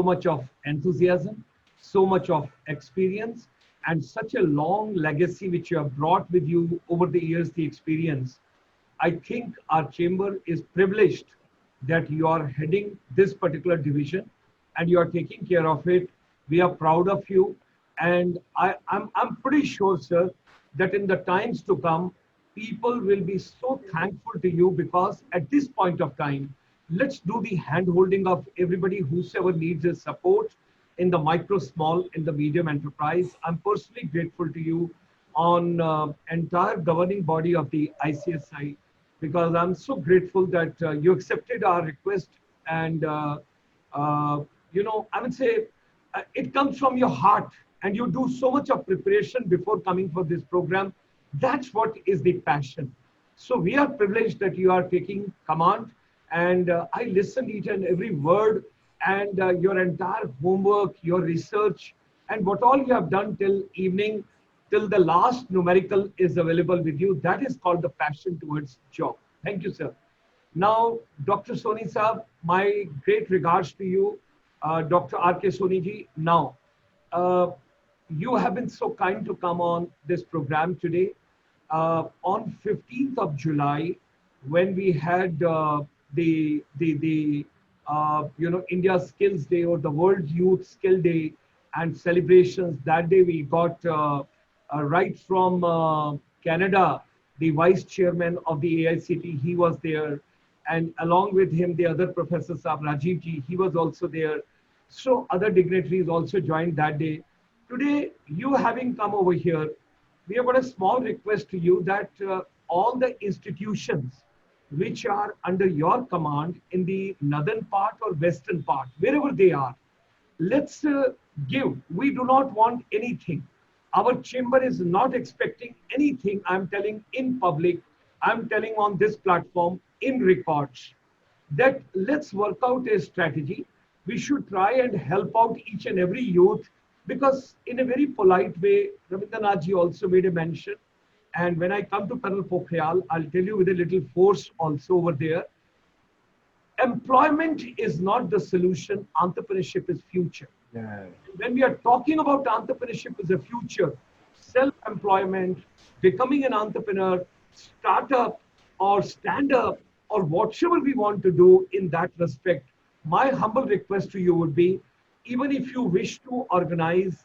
much of enthusiasm, so much of experience, and such a long legacy which you have brought with you over the years, the experience. I think our chamber is privileged that you are heading this particular division and you are taking care of it. We are proud of you. And I'm pretty sure, sir, that in the times to come, people will be so thankful to you, because at this point of time, let's do the hand-holding of everybody whosoever needs his support in the micro, small, in the medium enterprise. I'm personally grateful to you on entire governing body of the ICSI, because I'm so grateful that you accepted our request. And, you know, I would say it comes from your heart, and you do so much of preparation before coming for this program. That's what is the passion. So we are privileged that you are taking command, and I listened each and every word and your entire homework, your research, and what all you have done till evening, till the last numerical is available with you. That is called the passion towards job. Thank you, sir. Now, Dr. Soni Saab, my great regards to you, Dr. R.K. Soni ji. Now, uh, you have been so kind to come on this program today. On 15th of July, when we had the India Skills Day or the World Youth Skill Day and celebrations, that day we got right from Canada, the vice chairman of the AICT, he was there, and along with him the other professor Sahab Rajiv ji, he was also there. So other dignitaries also joined that day. Today, you having come over here, we have got a small request to you that all the institutions which are under your command in the northern part or western part, wherever they are, let's give. We do not want anything. Our chamber is not expecting anything. I'm telling in public, I'm telling on this platform in records that let's work out a strategy. We should try and help out each and every youth, because in a very polite way, Ravindra Nath ji also made a mention. And when I come to Colonel Pokhriyal, I'll tell you with a little force also over there. Employment is not the solution. Entrepreneurship is future. Yeah. When we are talking about entrepreneurship as a future, self-employment, becoming an entrepreneur, startup or stand up or whatever we want to do in that respect, my humble request to you would be, even if you wish to organize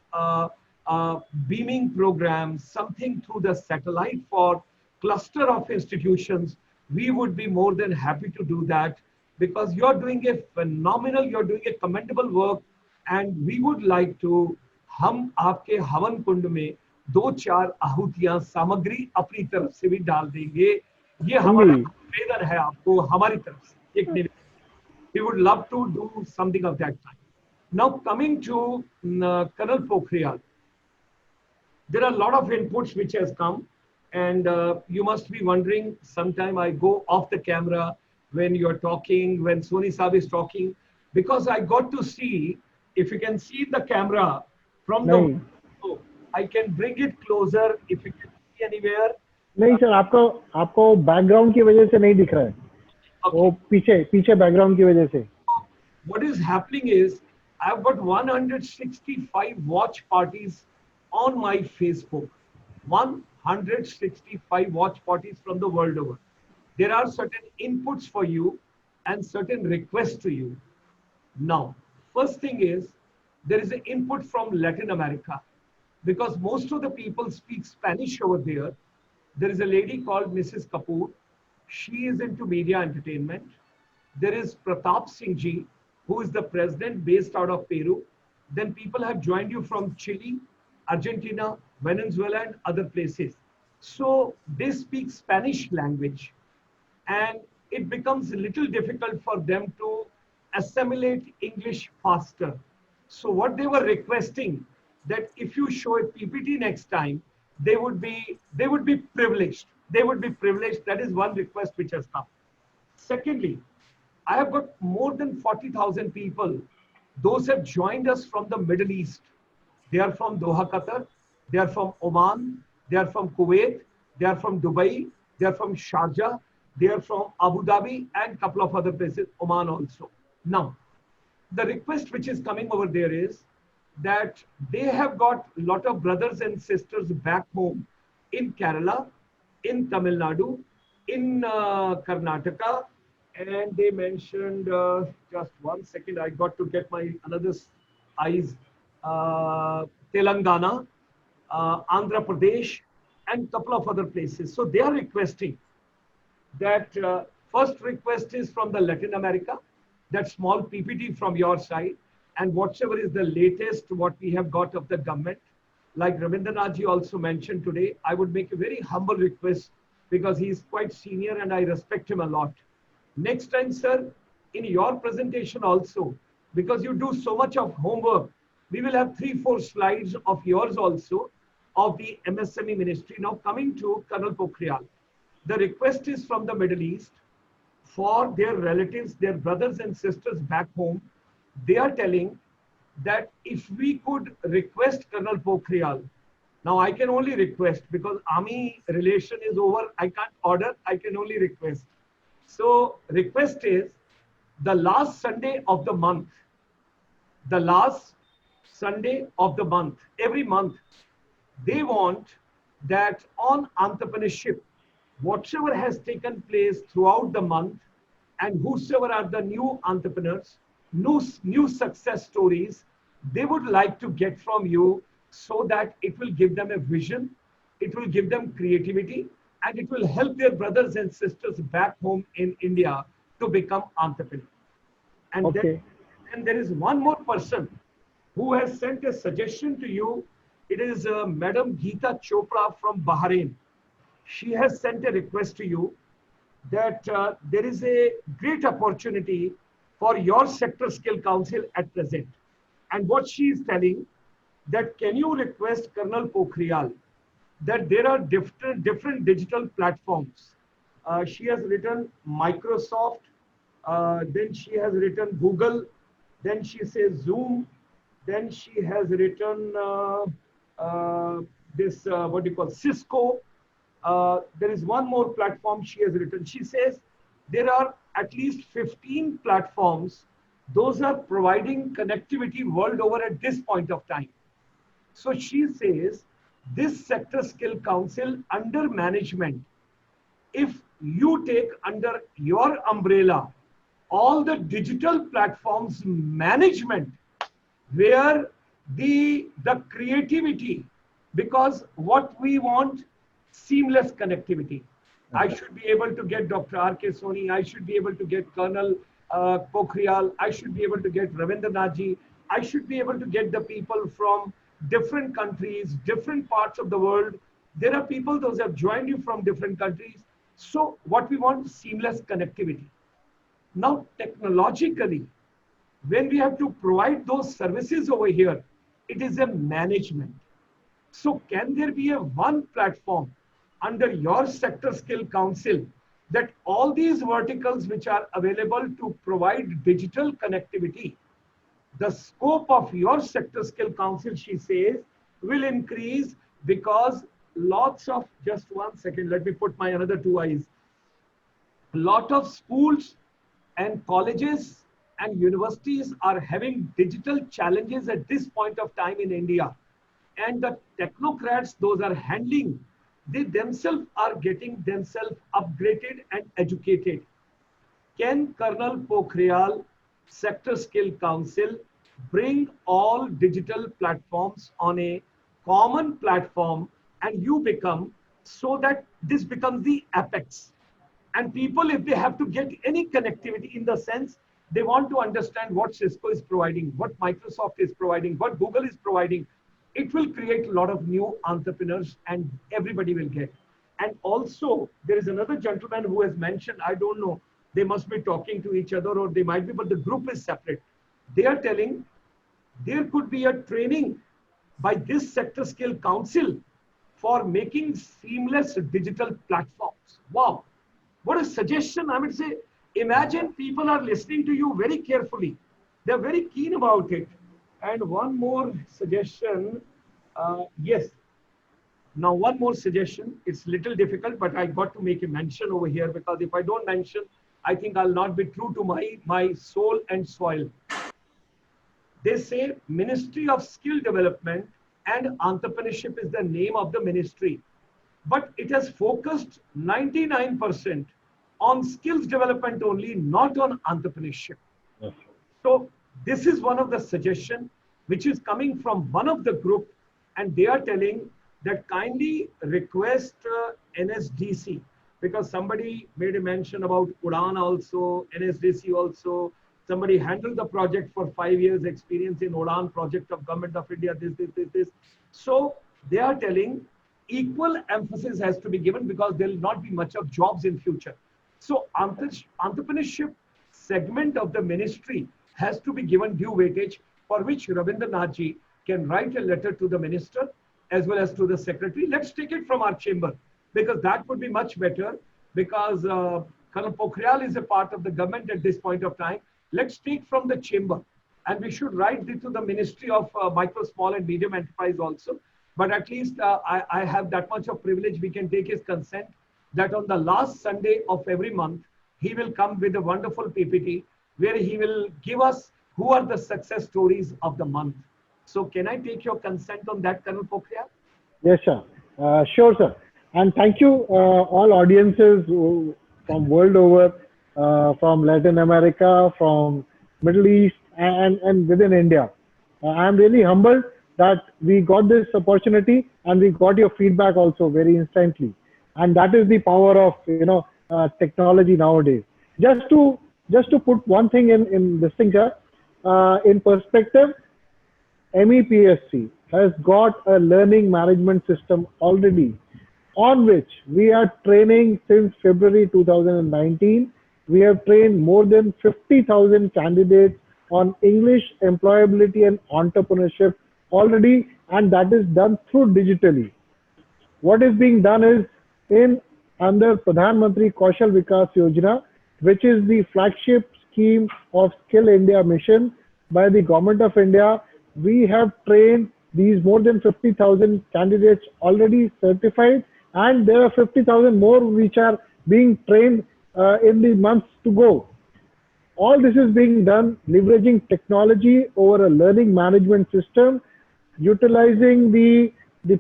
beaming programs, something through the satellite for cluster of institutions, we would be more than happy to do that, because you're doing a phenomenal, you're doing a commendable work, and we would like to, हम आपके हवन कुंड में 2-4 आहुतियां सामग्री अपनी तरफ से भी डाल देंगे. ये हमारा निवेदन है आपको हमारी तरफ से एक निवेदन. We would love to do something of that kind. Now coming to Colonel Pokhriyal, there are a lot of inputs which has come, and you must be wondering, sometime I go off the camera when you're talking, when Soni Saab is talking, because I got to see, if you can see the camera from the window, I can bring it closer if you can see anywhere. नहीं sir, आपको background की वजह से नहीं दिख रहा है. Okay. वो पीछे बैकग्राउंड की वजह से. What is happening is, I've got 165 watch parties on my Facebook. 165 watch parties from the world over. There are certain inputs for you and certain requests to you. Now, first thing is, there is an input from Latin America, because most of the people speak Spanish over there. There is a lady called Mrs. Kapoor. She is into media entertainment. There is Pratap Singh ji, who is the president based out of Peru. Then people have joined you from Chile, Argentina, Venezuela, and other places. So they speak Spanish language, and it becomes a little difficult for them to assimilate English faster. So what they were requesting, that if you show a PPT next time, they would be privileged. They would be privileged. That is one request which has come. Secondly, I have got more than 40,000 people. Those have joined us from the Middle East. They are from Doha, Qatar. They are from Oman. They are from Kuwait. They are from Dubai. They are from Sharjah. They are from Abu Dhabi and a couple of other places, Oman also. Now, the request which is coming over there is that they have got a lot of brothers and sisters back home in Kerala, in Tamil Nadu, in Karnataka, and they mentioned, just 1 second, I got to get my another eyes, Telangana, Andhra Pradesh, and a couple of other places. So they are requesting that first request is from the Latin America, that small PPT from your side, and whatever is the latest what we have got of the government. Like Ravindra Nath ji also mentioned today, I would make a very humble request, because he is quite senior and I respect him a lot. Next time, sir, in your presentation also, because you do so much of homework, we will have 3-4 slides of yours also of the MSME ministry. Now coming to Colonel Pokhriyal, the request is from the Middle East for their relatives, their brothers and sisters back home, they are telling that if we could request Colonel Pokhriyal, now I can only request because army relation is over. I can't order, I can only request. So request is the last Sunday of the month, the last Sunday of the month, every month, they want that on entrepreneurship, whatever has taken place throughout the month, and whosoever are the new entrepreneurs, new success stories, they would like to get from you, so that it will give them a vision, it will give them creativity, and it will help their brothers and sisters back home in India to become entrepreneurs. And Okay. then there is one more person who has sent a suggestion to you. It is Madam Geeta Chopra from Bahrain. She has sent a request to you that there is a great opportunity for your sector skill council at present. And what she is telling, that can you request Colonel Pokhriyal that there are different digital platforms. She has written Microsoft, then she has written Google, then she says Zoom, then she has written this, what do you call, Cisco. There is one more platform she has written. She says there are at least 15 platforms. Those are providing connectivity world over at this point of time. So she says this sector skill council under management, if you take under your umbrella all the digital platforms management, where the creativity, because what we want, seamless connectivity. I should be able to get Dr. R.K. Soni, I should be able to get Colonel Pokhriyal, I should be able to get Ravindra Nath ji, I should be able to get the people from different countries, different parts of the world. There are people, those have joined you from different countries. So what we want is seamless connectivity. Now, technologically, when we have to provide those services over here, it is a management. So can there be a one platform under your sector skill council that all these verticals which are available to provide digital connectivity, the scope of your sector skill council, she says, will increase, because lots of, just 1 second, let me put my another two eyes. A lot of schools and colleges and universities are having digital challenges at this point of time in India. And the technocrats, those are handling, they themselves are getting themselves upgraded and educated. Can Colonel Pokhriyal Sector Skill Council bring all digital platforms on a common platform, and you become, so that this becomes the apex? And people, if they have to get any connectivity, in the sense they want to understand what Cisco is providing, what Microsoft is providing, what Google is providing, it will create a lot of new entrepreneurs and everybody will get. And also, there is another gentleman who has mentioned, I don't know, they must be talking to each other or they might be, but the group is separate. They are telling there could be a training by this sector skill council for making seamless digital platforms. Wow, what a suggestion. I would say, imagine people are listening to you very carefully. They're very keen about it. And one more suggestion, yes. Now, one more suggestion, it's little difficult, but I got to make a mention over here, because if I don't mention, I think I'll not be true to my soul and soil. They say Ministry of Skill Development and Entrepreneurship is the name of the ministry, but it has focused 99% on skills development only, not on entrepreneurship. Okay. So this is one of the suggestions which is coming from one of the group, and they are telling that kindly request NSDC, because somebody made a mention about Udan also, NSDC also. Somebody handled the project for 5 years experience in Udan project of Government of India, this. So they are telling equal emphasis has to be given, because there will not be much of jobs in future. So entrepreneurship segment of the ministry has to be given due weightage, for which Ravindra Nath ji can write a letter to the minister as well as to the secretary. Let's take it from our chamber, because that would be much better, because Colonel Pokhriyal is a part of the government at this point of time. Let's take from the chamber. and we should write it to the Ministry of Micro, Small and Medium Enterprise also. But at least I have that much of privilege. We can take his consent that on the last Sunday of every month, he will come with a wonderful PPT where he will give us who are the success stories of the month. So can I take your consent on that, Colonel Pokhriya? Yes, sir. Sure, sir. And thank you, all audiences from world over, from Latin America, from Middle East, and within India. I am really humbled that we got this opportunity and we got your feedback also very instantly. And that is the power of technology nowadays. Just to put one thing in this thing, sir, in perspective, MEPSC has got a learning management system already, on which we are training since February 2019. We have trained more than 50,000 candidates on English, employability and entrepreneurship already, and that is done through digitally. What is being done is under Pradhan Mantri Kaushal Vikas Yojana, which is the flagship scheme of Skill India mission by the Government of India. We have trained these more than 50,000 candidates already certified, and there are 50,000 more which are being trained in the months to go. All this is being done leveraging technology over a learning management system, utilizing the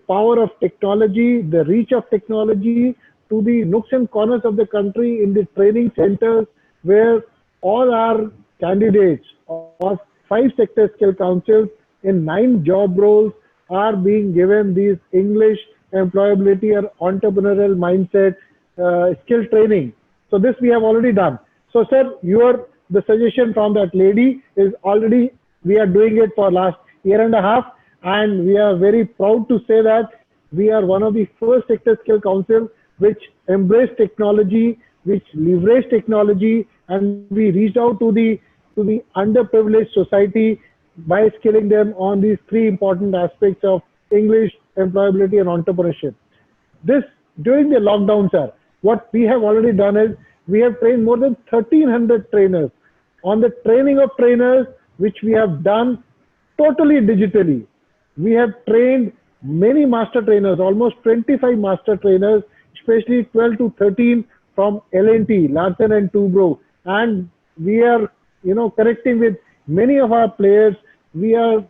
power of technology, the reach of technology to the nooks and corners of the country in the training centers where all our candidates of 5 sector skill councils in 9 job roles are being given these English, employability or entrepreneurial mindset skill training. So this we have already done. So sir, the suggestion from that lady is already, we are doing it for last year and a half, and we are very proud to say that we are one of the first sector skill council which embrace technology, which leverage technology, and we reached out to the underprivileged society by skilling them on these 3 important aspects of English, employability and entrepreneurship. This during the lockdown, sir, what we have already done is we have trained more than 1,300 trainers on the training of trainers, which we have done totally digitally. We have trained many master trainers, almost 25 master trainers, especially 12 to 13 from L&T, Larsen and Toubro, and we are connecting with many of our players. We have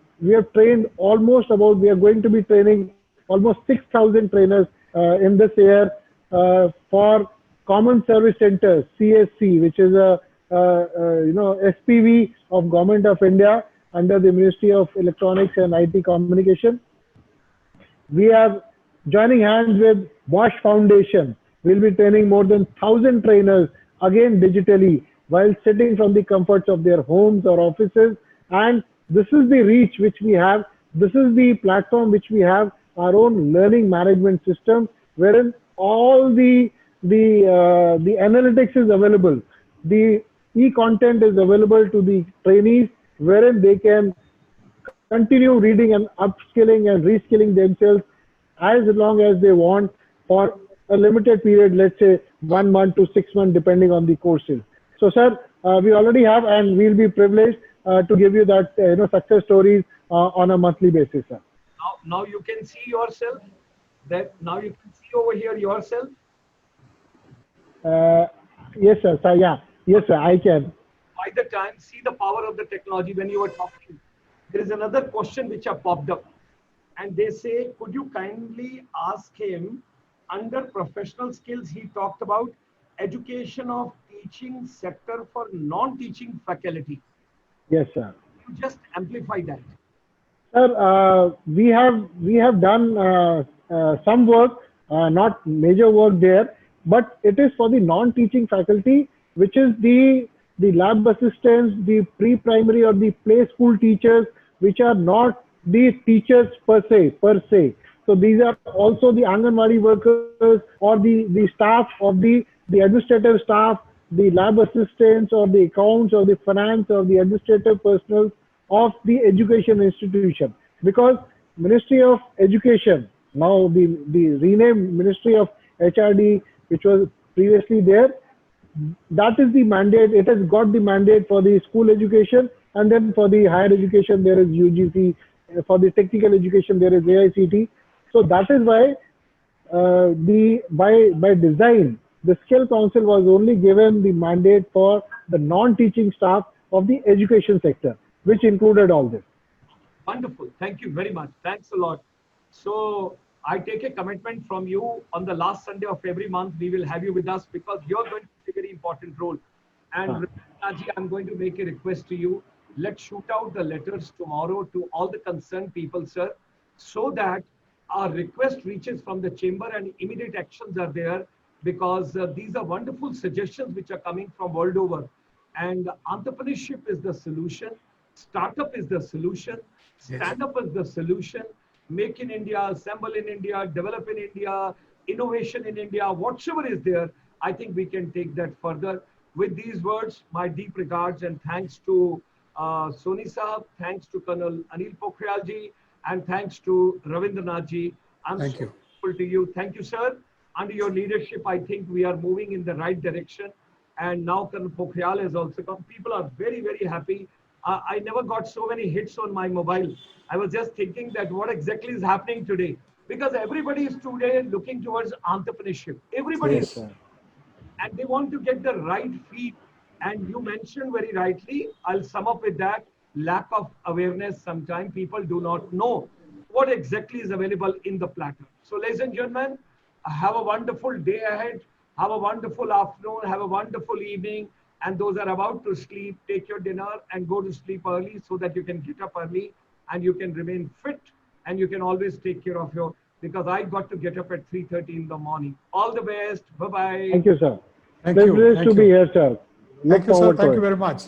trained we are going to be training almost 6,000 trainers in this year for Common Service Centers, CSC, which is a SPV of Government of India under the Ministry of Electronics and IT Communication. We are joining hands with Bosch Foundation. We'll be training more than 1,000 trainers, again digitally, while sitting from the comforts of their homes or offices. And this is the reach which we have. This is the platform which we have, our own learning management system, wherein all the analytics is available. The e-content is available to the trainees, wherein they can continue reading and upskilling and reskilling themselves as long as they want for a limited period, let's say 1 month to 6 months, depending on the courses. So, sir, we already have, and we'll be privileged to give you that success stories on a monthly basis, sir. Now you can see yourself. Now you can see over here yourself. Yes, sir. So, yeah. Yes, sir. I can. By the time, see the power of the technology. When you were talking, there is another question which have popped up, and they say, could you kindly ask him under professional skills? He talked about education of teaching sector for non-teaching faculty. Yes, sir. You just amplify that. Sir, we have done some work, not major work there, but it is for the non-teaching faculty, which is the lab assistants, the pre-primary or the play school teachers, which are not the teachers per se. So these are also the Anganwadi workers or the staff of the administrative staff, the lab assistants or the accounts or the finance or the administrative personnel of the education institution. Because Ministry of Education, now the renamed Ministry of HRD, which was previously there, that is the mandate. It has got the mandate for the school education, And then for the higher education, there is UGC. For the technical education, there is AICT. So that is why by design, the Skill Council was only given the mandate for the non-teaching staff of the education sector, which included all this. Wonderful. Thank you very much. Thanks a lot. So I take a commitment from you on the last Sunday of every month. We will have you with us because you're going to play a very important role. And Raji, I'm going to make a request to you. Let's shoot out the letters tomorrow to all the concerned people, sir, so that our request reaches from the chamber and immediate actions are there, because these are wonderful suggestions which are coming from world over. And entrepreneurship is the solution. Startup is the solution. Stand up is the solution. Make in India, assemble in India, develop in India, innovation in India, whatsoever is there, I think we can take that further. With these words, my deep regards and thanks to Soni Saab, thanks to Colonel Anil Pokhriyal ji, and thanks to Ravindra Nath ji. I'm so grateful to you. Thank you, sir. Under your leadership, I think we are moving in the right direction. And now Colonel Pokhriyal has also come. People are very, very happy. I never got so many hits on my mobile. I was just thinking that what exactly is happening today, because everybody is today looking towards entrepreneurship. Everybody is, and they want to get the right feed. And you mentioned very rightly, I'll sum up with that, lack of awareness. Sometimes people do not know what exactly is available in the platter. So ladies and gentlemen, have a wonderful day ahead. Have a wonderful afternoon. Have a wonderful evening. And those are about to sleep, take your dinner and go to sleep early so that you can get up early and you can remain fit and you can always take care of your, because I got to get up at 3:30 in the morning. All the best. Bye-bye. Thank you, sir. Thank you. Privileged to be here, sir. Thank you, sir. Thank you very much.